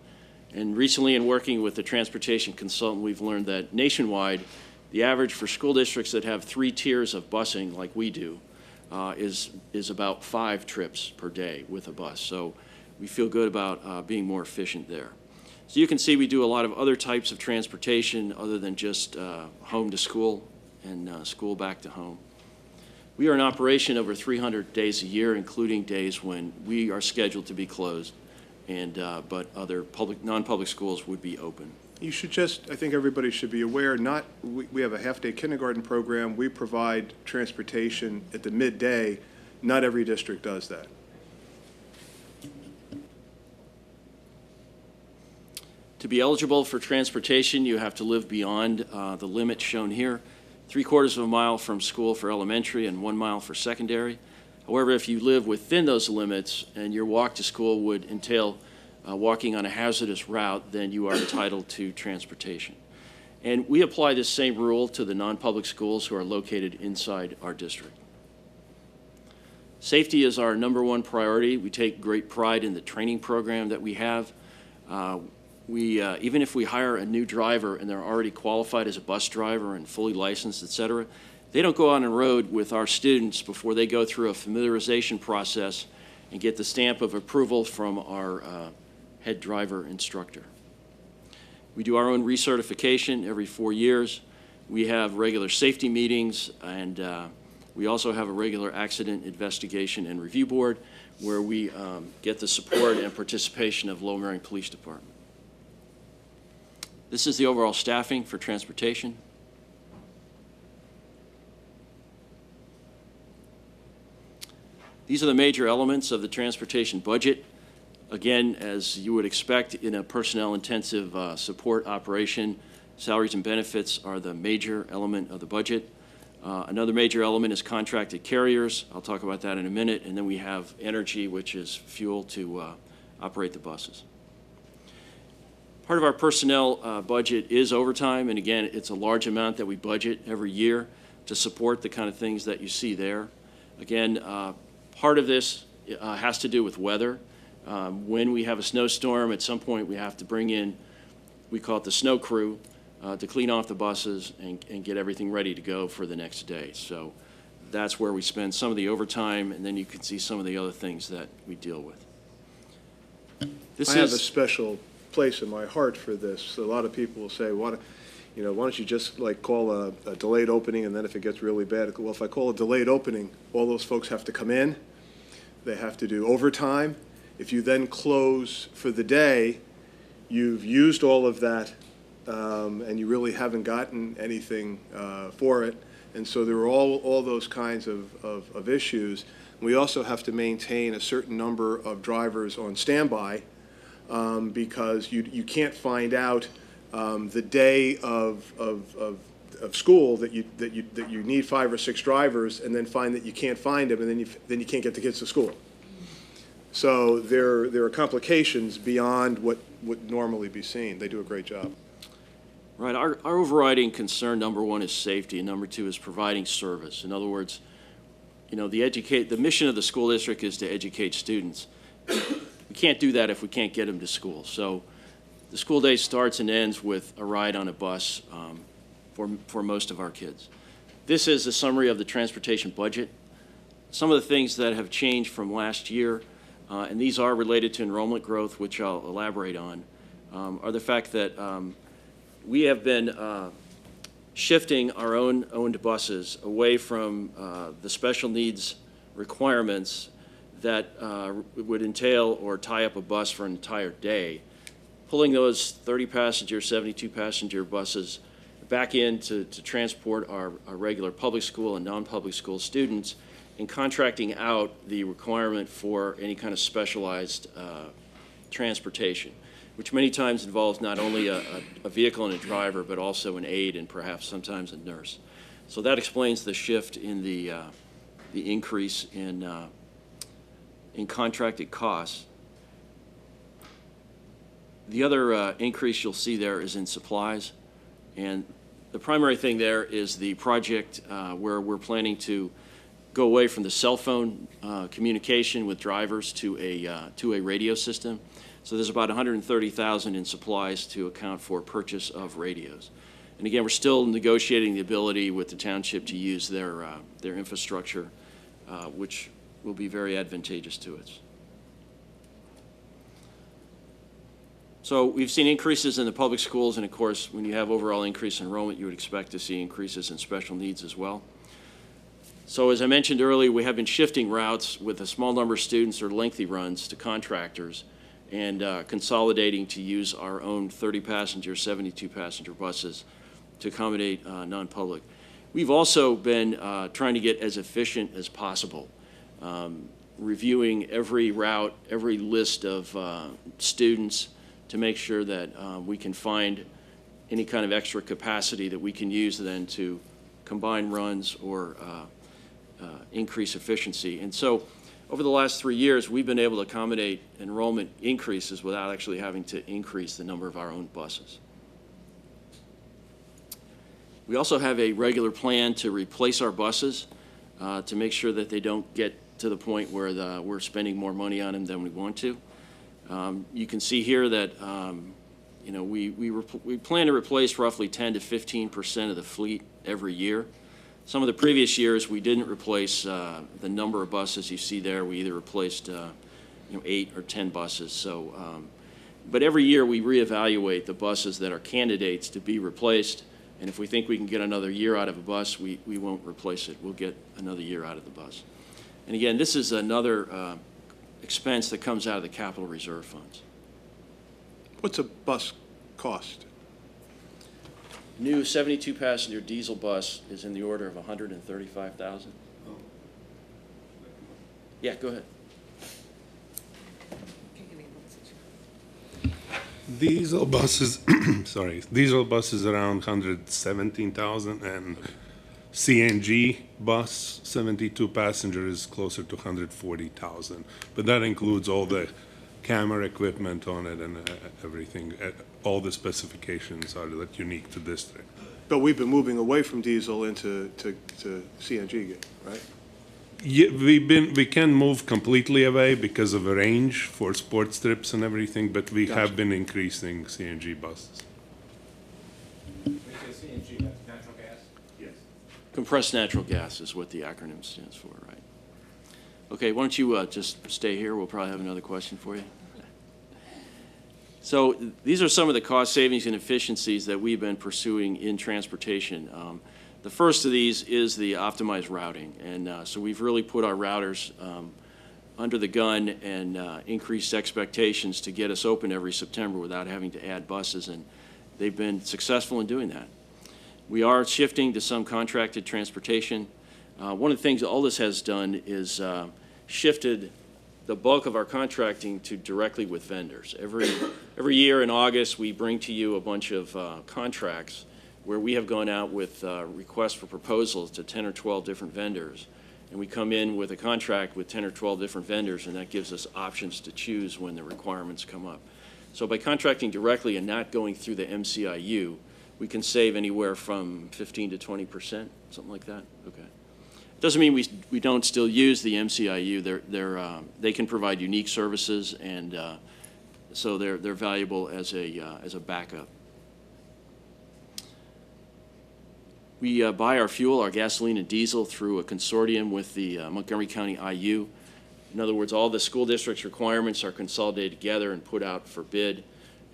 And recently, in working with the transportation consultant, we've learned that nationwide, the average for school districts that have 3 tiers of busing like we do is about 5 trips per day with a bus. So we feel good about being more efficient there. So you can see we do a lot of other types of transportation other than just home to school and school back to home. We are in operation over 300 days a year, including days when we are scheduled to be closed, and but other non-public schools would be open. You should just, I think everybody should be aware, we have a half-day kindergarten program. We provide transportation at the midday. Not every district does that. To be eligible for transportation, you have to live beyond the limit shown here, 3/4 of a mile from school for elementary and 1 mile for secondary. However, if you live within those limits and your walk to school would entail walking on a hazardous route, then you are entitled to transportation. And we apply this same rule to the non-public schools who are located inside our district. Safety is our #1 priority. We take great pride in the training program that we have. Even if we hire a new driver and they're already qualified as a bus driver and fully licensed, et cetera, they don't go on the road with our students before they go through a familiarization process and get the stamp of approval from our head driver instructor. We do our own recertification every 4 years. We have regular safety meetings, and we also have a regular accident investigation and review board where we get the support and participation of Lowell Marion Police Department. This is the overall staffing for transportation. These are the major elements of the transportation budget. Again, as you would expect in a personnel-intensive support operation, salaries and benefits are the major element of the budget. Another major element is contracted carriers. I'll talk about that in a minute. And then we have energy, which is fuel to operate the buses. Part of our personnel budget is overtime, and again, it's a large amount that we budget every year to support the kind of things that you see there. Again, part of this has to do with weather. When we have a snowstorm, at some point we have to bring in, we call it the snow crew, to clean off the buses and get everything ready to go for the next day. So that's where we spend some of the overtime, and then you can see some of the other things that we deal with. I have a special place in my heart for this. A lot of people will say, why don't you just like call a delayed opening, and then if it gets really bad, well, if I call a delayed opening, all those folks have to come in. They have to do overtime. If you then close for the day, you've used all of that, and you really haven't gotten anything for it. And so there are all those kinds of issues. We also have to maintain a certain number of drivers on standby because you can't find out the day of school that you need 5 or 6 drivers, and then find that you can't find them, and then you can't get the kids to school. So there are complications beyond what would normally be seen. They do a great job. Right. Our overriding concern, number one, is safety, and number two is providing service. In other words, you know, the mission of the school district is to educate students. We can't do that if we can't get them to school. So the school day starts and ends with a ride on a bus for most of our kids. This is a summary of the transportation budget. Some of the things that have changed from last year, and these are related to enrollment growth, which I'll elaborate on, are the fact that we have been shifting our own owned buses away from the special needs requirements that would entail or tie up a bus for an entire day, pulling those 30-passenger, 72-passenger buses back in to transport our regular public school and non-public school students, and contracting out the requirement for any kind of specialized transportation, which many times involves not only a vehicle and a driver, but also an aide and perhaps sometimes a nurse. So that explains the shift in the increase in contracted costs. The other increase you'll see there is in supplies, and the primary thing there is the project where we're planning to go away from the cell phone communication with drivers to a radio system. So there's about $130,000 in supplies to account for purchase of radios. And again, we're still negotiating the ability with the township to use their infrastructure, which will be very advantageous to us. So we've seen increases in the public schools, and of course, when you have overall increase in enrollment, you would expect to see increases in special needs as well. So as I mentioned earlier, we have been shifting routes with a small number of students or lengthy runs to contractors, and consolidating to use our own 30-passenger, 72-passenger buses to accommodate non-public. We've also been trying to get as efficient as possible, reviewing every route, every list of students to make sure that we can find any kind of extra capacity that we can use then to combine runs or increase efficiency. And so over the last 3 years, we've been able to accommodate enrollment increases without actually having to increase the number of our own buses. We also have a regular plan to replace our buses to make sure that they don't get to the point where we're spending more money on them than we want to. You can see here that you know, we plan to replace roughly 10 to 15% of the fleet every year. Some of the previous years, we didn't replace the number of buses you see there. We either replaced 8 or 10 buses. So, but every year we reevaluate the buses that are candidates to be replaced. And if we think we can get another year out of a bus, we won't replace it. We'll get another year out of the bus. And again, this is another expense that comes out of the capital reserve funds. What's a bus cost? New 72-passenger diesel bus is in the order of $135,000. Yeah, go ahead. Diesel buses, sorry, diesel buses around 117,000, and CNG bus 72 passenger is closer to 140,000. But that includes all the camera equipment on it and everything. All the specifications are that unique to district. But we've been moving away from diesel into CNG, right? Yeah, we can move completely away because of a range for sports trips and everything, but we have been increasing CNG buses. CNG, that's natural gas? Yes. Compressed natural gas is what the acronym stands for, right? Okay, why don't you just stay here? We'll probably have another question for you. So these are some of the cost savings and efficiencies that we've been pursuing in transportation. The first of these is the optimized routing. And so we've really put our routers under the gun and increased expectations to get us open every September without having to add buses. And they've been successful in doing that. We are shifting to some contracted transportation. One of the things all this has done is shifted the bulk of our contracting to directly with vendors. Every year in August, we bring to you a bunch of contracts where we have gone out with requests for proposals to 10 or 12 different vendors. And we come in with a contract with 10 or 12 different vendors, and that gives us options to choose when the requirements come up. So by contracting directly and not going through the MCIU, we can save anywhere from 15 to 20%, something like that. Okay. Doesn't mean we don't still use the MCIU. They can provide unique services, and so they're valuable as a backup. We buy our fuel, our gasoline and diesel, through a consortium with the Montgomery County IU. In other words, all the school district's requirements are consolidated together and put out for bid,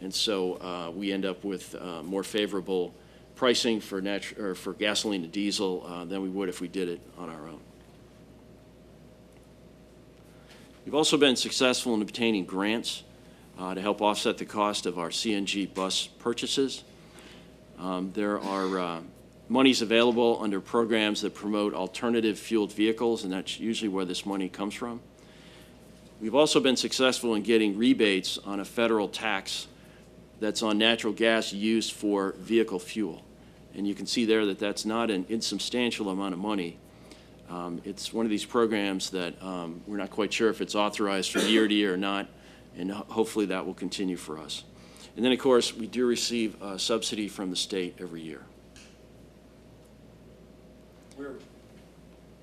and so we end up with more favorable pricing for gasoline and diesel than we would if we did it on our own. We've also been successful in obtaining grants to help offset the cost of our CNG bus purchases. There are monies available under programs that promote alternative fueled vehicles, and that's usually where this money comes from. We've also been successful in getting rebates on a federal tax that's on natural gas used for vehicle fuel. And you can see there that that's not an insubstantial amount of money. It's one of these programs that we're not quite sure if it's authorized from year to year or not, and hopefully that will continue for us. And then, of course, we do receive a subsidy from the state every year.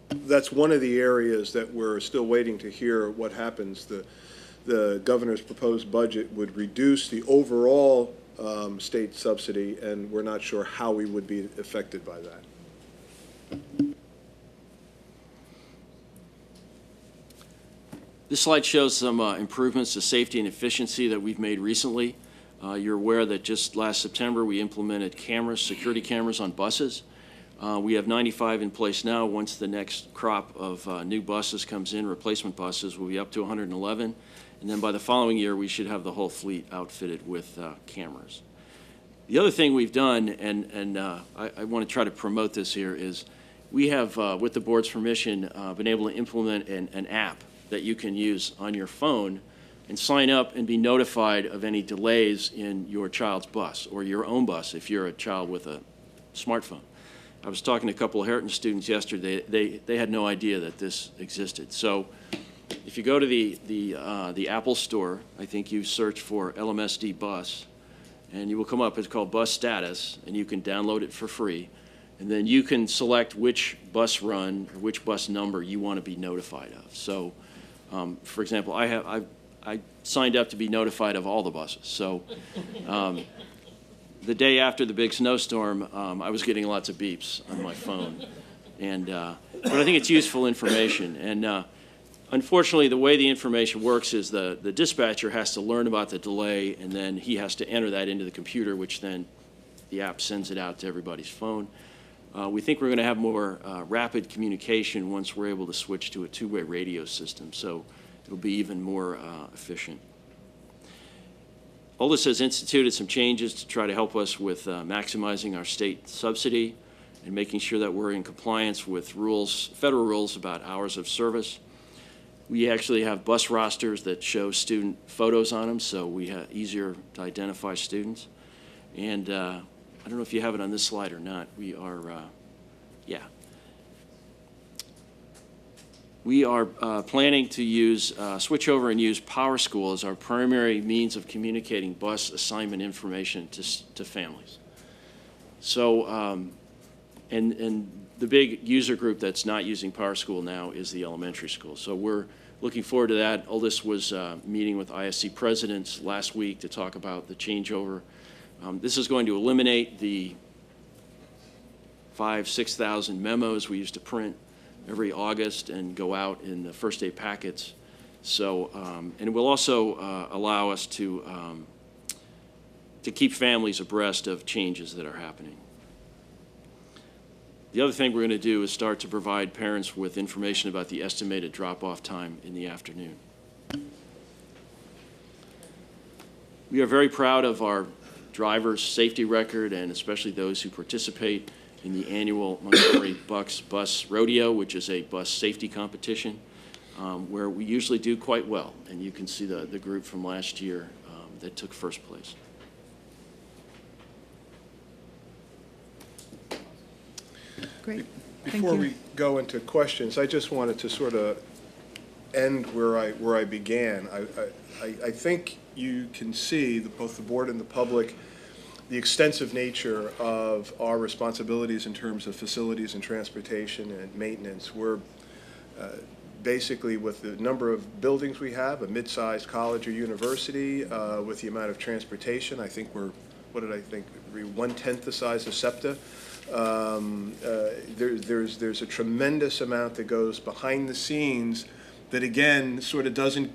That's one of the areas that we're still waiting to hear what happens. The governor's proposed budget would reduce the overall state subsidy, and we're not sure how we would be affected by that. This slide shows some improvements to safety and efficiency that we've made recently. You're aware that just last September we implemented security cameras on buses. We have 95 in place now. Once the next crop of new buses comes in, replacement buses, we'll be up to 111. And then by the following year, we should have the whole fleet outfitted with cameras. The other thing we've done, and I want to try to promote this here, is we have, with the board's permission, been able to implement an app that you can use on your phone and sign up and be notified of any delays in your child's bus or your own bus if you're a child with a smartphone. I was talking to a couple of Heritage students yesterday. They had no idea that this existed. So if you go to the Apple Store, I think you search for Lmsd bus, and you will come up. It's called Bus Status, and you can download it for free. And then you can select which bus run or which bus number you want to be notified of. So, for example, I signed up to be notified of all the buses. So. The day after the big snowstorm, I was getting lots of beeps on my phone, but I think it's useful information. And unfortunately, the way the information works is the dispatcher has to learn about the delay, and then he has to enter that into the computer, which then the app sends it out to everybody's phone. We think we're going to have more rapid communication once we're able to switch to a two-way radio system, so it'll be even more efficient. Oldest has instituted some changes to try to help us with maximizing our state subsidy and making sure that we're in compliance with rules, federal rules about hours of service. We actually have bus rosters that show student photos on them, so we have easier to identify students. And I don't know if you have it on this slide or not. We are, We are planning to switch over and use PowerSchool as our primary means of communicating bus assignment information to families. So, and the big user group that's not using PowerSchool now is the elementary school. So we're looking forward to that. Oldest was meeting with ISC presidents last week to talk about the changeover. This is going to eliminate the 5,000–6,000 memos we used to print every August and go out in the first day packets. So, and it will also allow us to keep families abreast of changes that are happening. The other thing we're going to do is start to provide parents with information about the estimated drop-off time in the afternoon. We are very proud of our drivers' safety record, and especially those who participate. in the annual Montgomery Bucks Bus Rodeo, which is a bus safety competition, where we usually do quite well. And you can see the group from last year that took first place. Great. Thank Before you. we go into questions, I just wanted to sort of end where I began. I think you can see, both the board and the public, the extensive nature of our responsibilities in terms of facilities and transportation and maintenance. We're basically, with the number of buildings we have, a mid-sized college or university, with the amount of transportation, I think we're, what did I think, 1/10 the size of SEPTA. There's a tremendous amount that goes behind the scenes that, again, sort of doesn't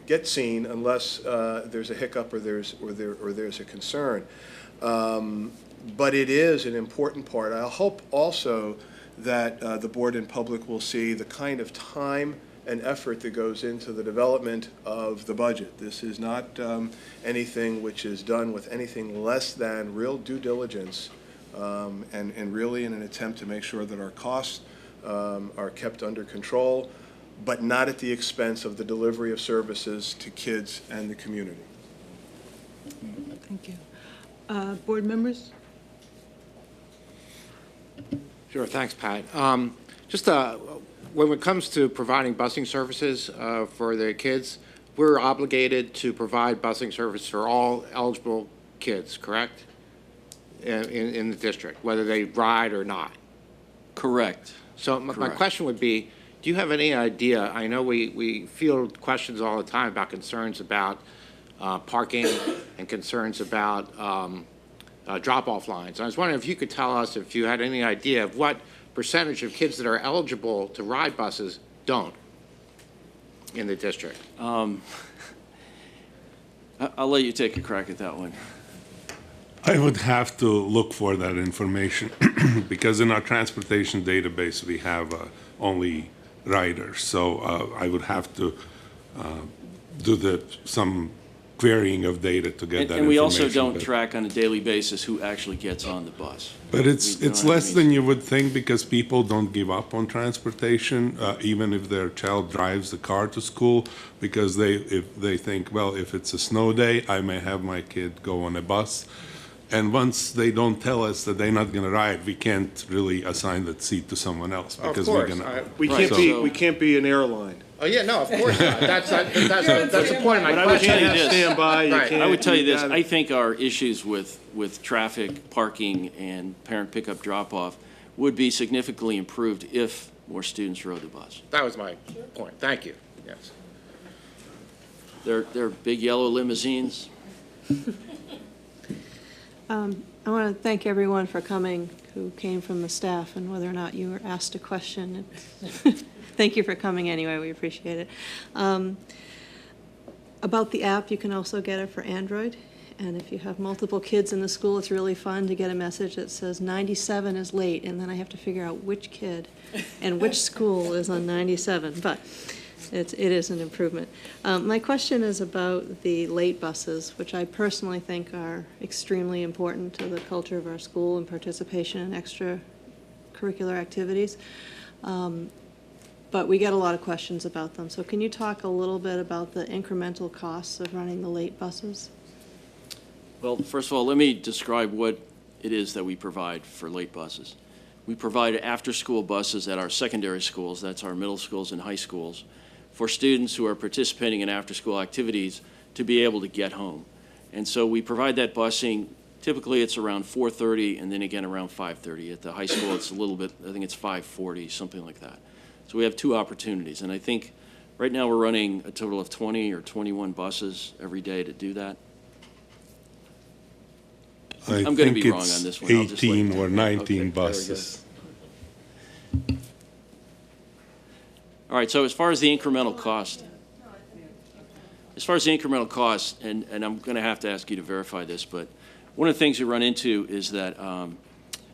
get seen unless there's a hiccup or there's a concern. But it is an important part. I hope also that the board and public will see the kind of time and effort that goes into the development of the budget. This is not anything which is done with anything less than real due diligence, and really in an attempt to make sure that our costs are kept under control, but not at the expense of the delivery of services to kids and the community. Thank you. Board members? Sure, thanks, Pat. Just when it comes to providing busing services for the kids, we're obligated to provide busing service for all eligible kids, correct? In the district, whether they ride or not. Correct. So my Correct. question would be, do you have any idea? I know we field questions all the time about concerns about parking and concerns about drop-off lines. I was wondering if you could tell us if you had any idea of what percentage of kids that are eligible to ride buses don't in the district. I'll let you take a crack at that one. I would have to look for that information because in our transportation database, we have only riders. So I would have to do some querying of data to get that information. And we also don't but- track on a daily basis who actually gets on the bus. But it's We don't have less any- than you would think because people don't give up on transportation, even if their child drives the car to school, because if they think, well, if it's a snow day, I may have my kid go on a bus. And once they don't tell us that they're not going to ride, we can't really assign that seat to someone else because we're going to. We Right, can't be, so- we can't be an airline. Oh, yeah, no, of course not. That's the point of my But I would question. tell you Can't have this. standby, you Right. can't. I would tell you this, gotta- I think our issues with traffic, parking, and parent pickup drop-off would be significantly improved if more students rode the bus. That was my point. Thank you. Yes. They're big yellow limousines. I want to thank everyone for coming who came from the staff, and whether or not you were asked a question. Thank you for coming anyway, we appreciate it. About the app, you can also get it for Android, and if you have multiple kids in the school, it's really fun to get a message that says 97 is late, and then I have to figure out which kid and which school is on 97, but it is an improvement. My question is about the late buses, which I personally think are extremely important to the culture of our school and participation in extracurricular activities. But we get a lot of questions about them. So can you talk a little bit about the incremental costs of running the late buses? Well, first of all, let me describe what it is that we provide for late buses. We provide after-school buses at our secondary schools, that's our middle schools and high schools, for students who are participating in after-school activities to be able to get home. And so we provide that busing. Typically, it's around 4:30 and then again around 5:30. At the high school, it's a little bit, I think it's 5:40, something like that. So we have two opportunities. And I think right now we're running a total of 20 or 21 buses every day to do that. I'm gonna be wrong on this one. I'll just let you 18 or know. 19 Okay, there we go. buses. All right, so as far as the incremental cost, and I'm going to have to ask you to verify this, but one of the things we run into is that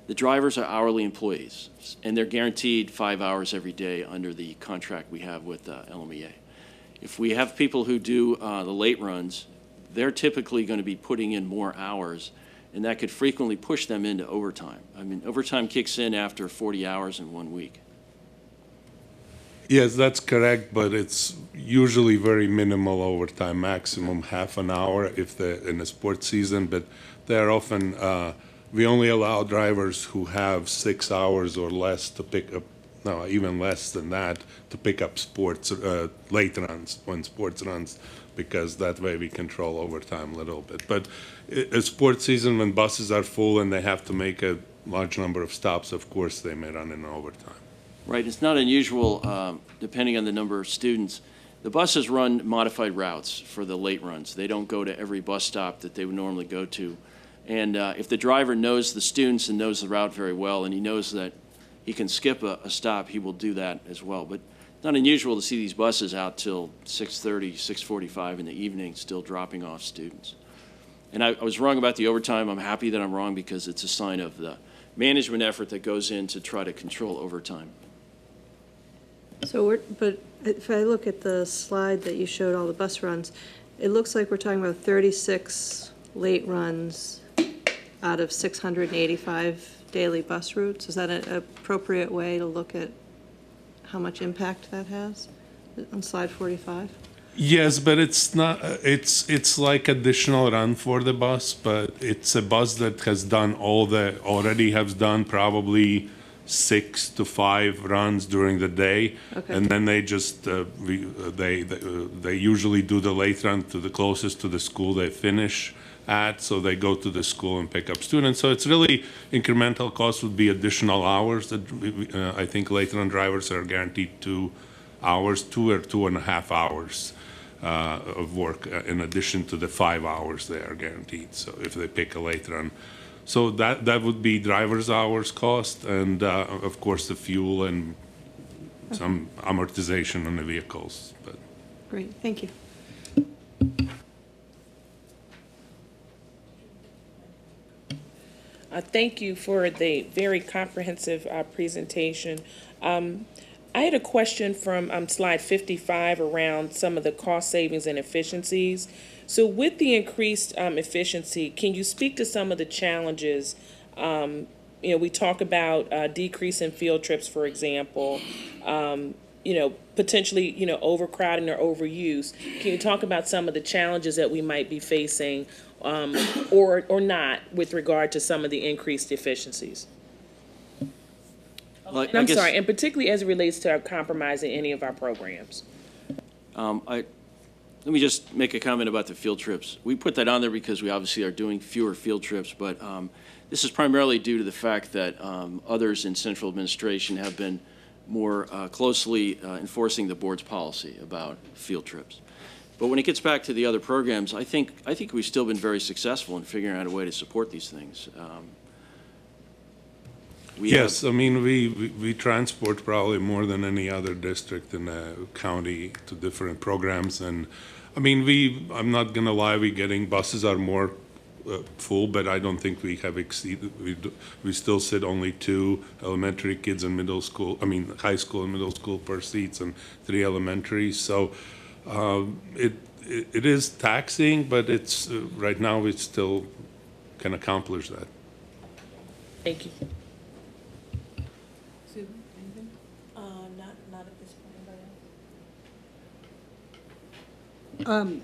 the drivers are hourly employees, and they're guaranteed 5 hours every day under the contract we have with LMEA. If we have people who do the late runs, they're typically going to be putting in more hours, and that could frequently push them into overtime. I mean, overtime kicks in after 40 hours in 1 week. Yes, that's correct, but it's usually very minimal overtime, maximum half an hour if they're in a sports season, but they're often, we only allow drivers who have 6 hours or less to pick up, no, even less than that, to pick up sports, late runs, when sports runs, because that way we control overtime a little bit. But a sports season, when buses are full and they have to make a large number of stops, of course, they may run in overtime. Right, it's not unusual, depending on the number of students. The buses run modified routes for the late runs. They don't go to every bus stop that they would normally go to. And if the driver knows the students and knows the route very well, and he knows that he can skip a stop, he will do that as well. But it's not unusual to see these buses out till 6:30, 6:45 in the evening, still dropping off students. And I was wrong about the overtime. I'm happy that I'm wrong because it's a sign of the management effort that goes in to try to control overtime. So but if I look at the slide that you showed all the bus runs, it looks like we're talking about 36 late runs out of 685 daily bus routes. Is that an appropriate way to look at how much impact that has on slide 45? Yes, but it's not, it's like additional run for the bus, but it's a bus that has done already has done probably 6 to 5 runs during the day. Okay. And then they just, they usually do the late run to the closest to the school they finish at, so they go to the school and pick up students. So it's really incremental cost would be additional hours that I think late run drivers are guaranteed 2 hours, 2 or 2.5 hours of work in addition to the 5 hours they are guaranteed. So if they pick a late run. So that would be driver's hours cost, and of course the fuel and some amortization on the vehicles. But Great, thank you. Thank you for the very comprehensive presentation. I had a question from slide 55 around some of the cost savings and efficiencies. So with the increased efficiency, can you speak to some of the challenges? We talk about decrease in field trips, for example, potentially, overcrowding or overuse. Can you talk about some of the challenges that we might be facing or not with regard to some of the increased efficiencies? Well, And I'm sorry, and particularly as it relates to compromising any of our programs. Let me just make a comment about the field trips. We put that on there because we obviously are doing fewer field trips, but this is primarily due to the fact that others in central administration have been more closely enforcing the board's policy about field trips. But when it gets back to the other programs, I think we've still been very successful in figuring out a way to support these things. yes, I mean, we transport probably more than any other district in the county to different programs. And I mean, I'm not going to lie, buses are more full, but I don't think we have exceeded, we still sit only 2 elementary kids in high school and middle school per seats and 3 elementary. So it is taxing, but it's, right now we still can accomplish that. Thank you. Not at this point.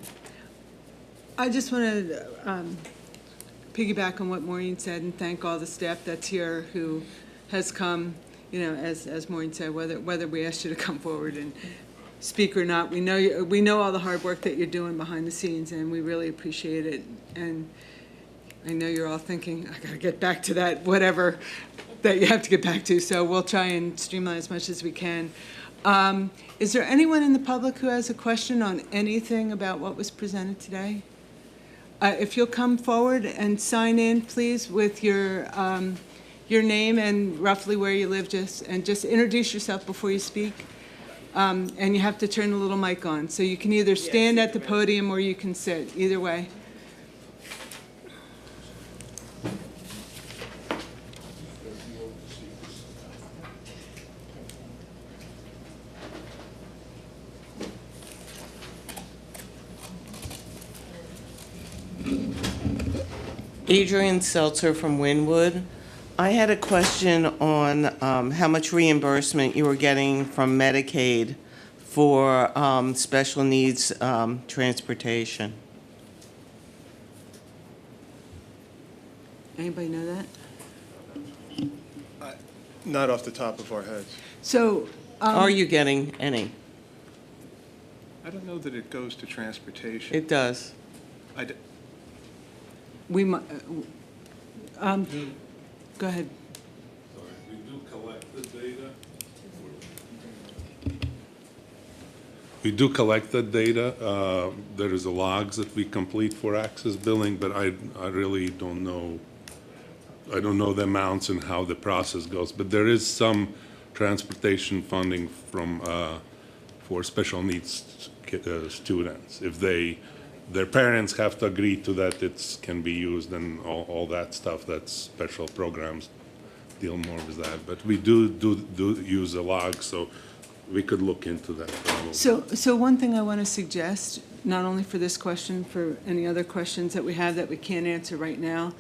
I just wanted to piggyback on what Maureen said and thank all the staff that's here who has come, as Maureen said, whether we asked you to come forward and speak or not, we know all the hard work that you're doing behind the scenes, and we really appreciate it. And I know you're all thinking, I gotta get back to that, whatever that you have to get back to, so we'll try and streamline as much as we can. Is there anyone in the public who has a question on anything about what was presented today? If you'll come forward and sign in, please, with your name and roughly where you live, just introduce yourself before you speak. And you have to turn the little mic on, so you can either stand at the podium or you can sit, either way. Adrian Seltzer from Wynwood. I had a question on how much reimbursement you were getting from Medicaid for special needs transportation. Anybody know that? Not off the top of our heads. So, Are you getting any? I don't know that it goes to transportation. It does. we might, go ahead. Sorry, we do collect the data. We do collect the data. There is a logs that we complete for access billing, but I really don't know. I don't know the amounts and how the process goes, but there is some transportation funding from, for special needs students. If their parents have to agree to that, it can be used and all that stuff, that's special programs deal more with that. But we do use a log, so we could look into that probably. So one thing I want to suggest, not only for this question, for any other questions that we have that we can't answer right now,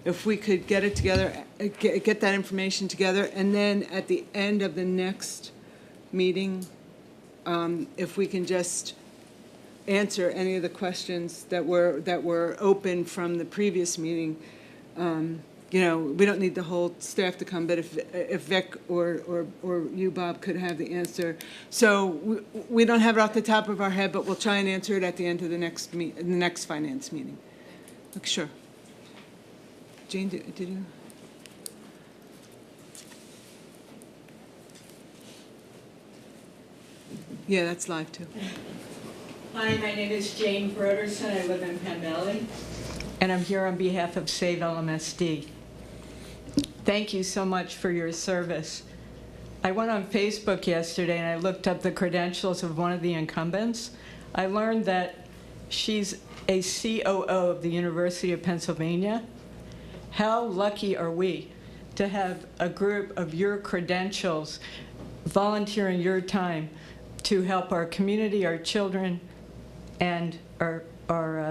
if we could get it together, get that information together, and then at the end of the next meeting, if we can just answer any of the questions that were open from the previous meeting. You know, we don't need the whole staff to come, but if Vic or you, Bob, could have the answer. So we don't have it off the top of our head, but we'll try and answer it at the end of the next finance meeting. Okay, sure. Jane, did you? Yeah, that's live too. Hi, my name is Jane Broderson. I live in Penn Valley, and I'm here on behalf of Save Lmsd. Thank you so much for your service. I went on Facebook yesterday and I looked up the credentials of one of the incumbents. I learned that she's a COO of the University of Pennsylvania. How lucky are we to have a group of your credentials volunteering your time to help our community, our children, and our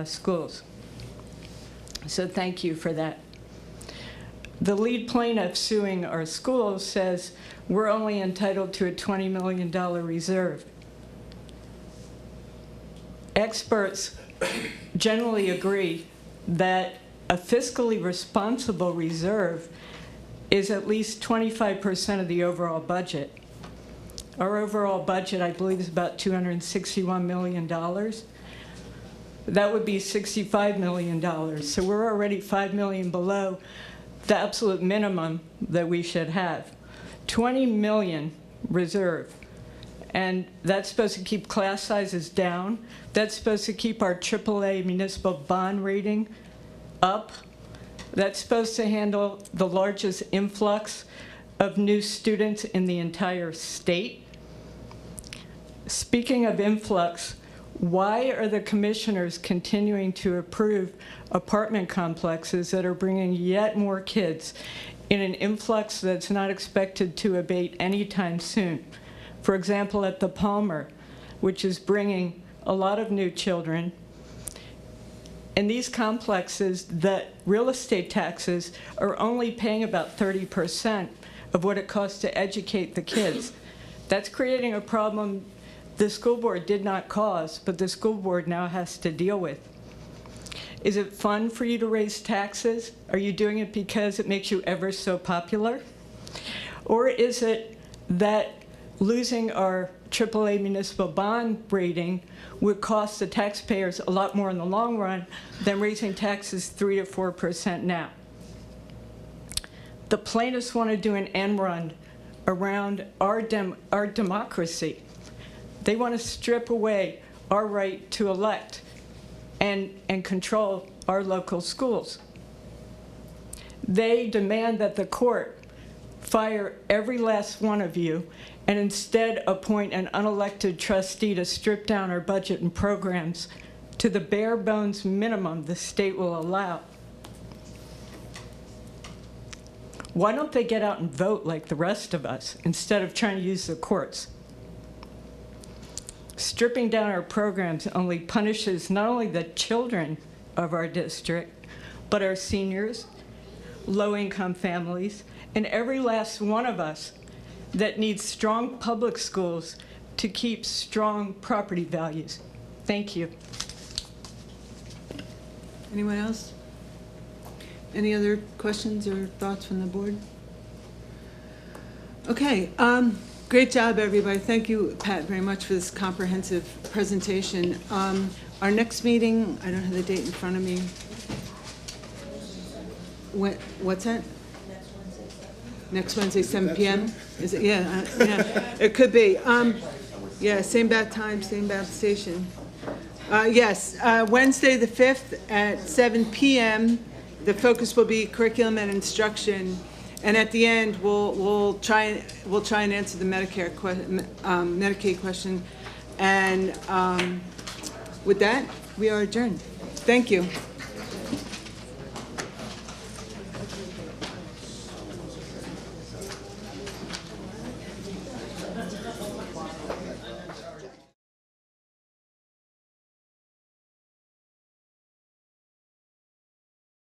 schools. So thank you for that. The lead plaintiff suing our schools says we're only entitled to a $20 million reserve. Experts generally agree that a fiscally responsible reserve is at least 25% of the overall budget. Our overall budget, I believe, is about $261 million. That would be $65 million. So we're already $5 million below the absolute minimum that we should have. 20 million reserve. And that's supposed to keep class sizes down. That's supposed to keep our AAA municipal bond rating up. That's supposed to handle the largest influx of new students in the entire state. Speaking of influx, why are the commissioners continuing to approve apartment complexes that are bringing yet more kids in an influx that's not expected to abate anytime soon? For example, at the Palmer, which is bringing a lot of new children. In these complexes, the real estate taxes are only paying about 30% of what it costs to educate the kids. That's creating a problem the school board did not cause, but the school board now has to deal with. Is it fun for you to raise taxes? Are you doing it because it makes you ever so popular? Or is it that losing our AAA municipal bond rating would cost the taxpayers a lot more in the long run than raising taxes 3 to 4% now? The plaintiffs want to do an end run around our democracy. They want to strip away our right to elect and control our local schools. They demand that the court fire every last one of you and instead appoint an unelected trustee to strip down our budget and programs to the bare bones minimum the state will allow. Why don't they get out and vote like the rest of us instead of trying to use the courts? Stripping down our programs only punishes not only the children of our district, but our seniors, low-income families, and every last one of us that needs strong public schools to keep strong property values. Thank you. Anyone else? Any other questions or thoughts from the board? Okay, great job, everybody. Thank you, Pat, very much for this comprehensive presentation. Our next meeting, I don't have the date in front of me. What's that? Next Wednesday, 7 p.m.? Is it? Yeah, yeah, it could be. Yeah, same bat time, same bat station. Yes, Wednesday the 5th at 7 p.m. The focus will be curriculum and instruction, and at the end we'll try and answer the Medicaid question. And with that, we are adjourned. Thank you.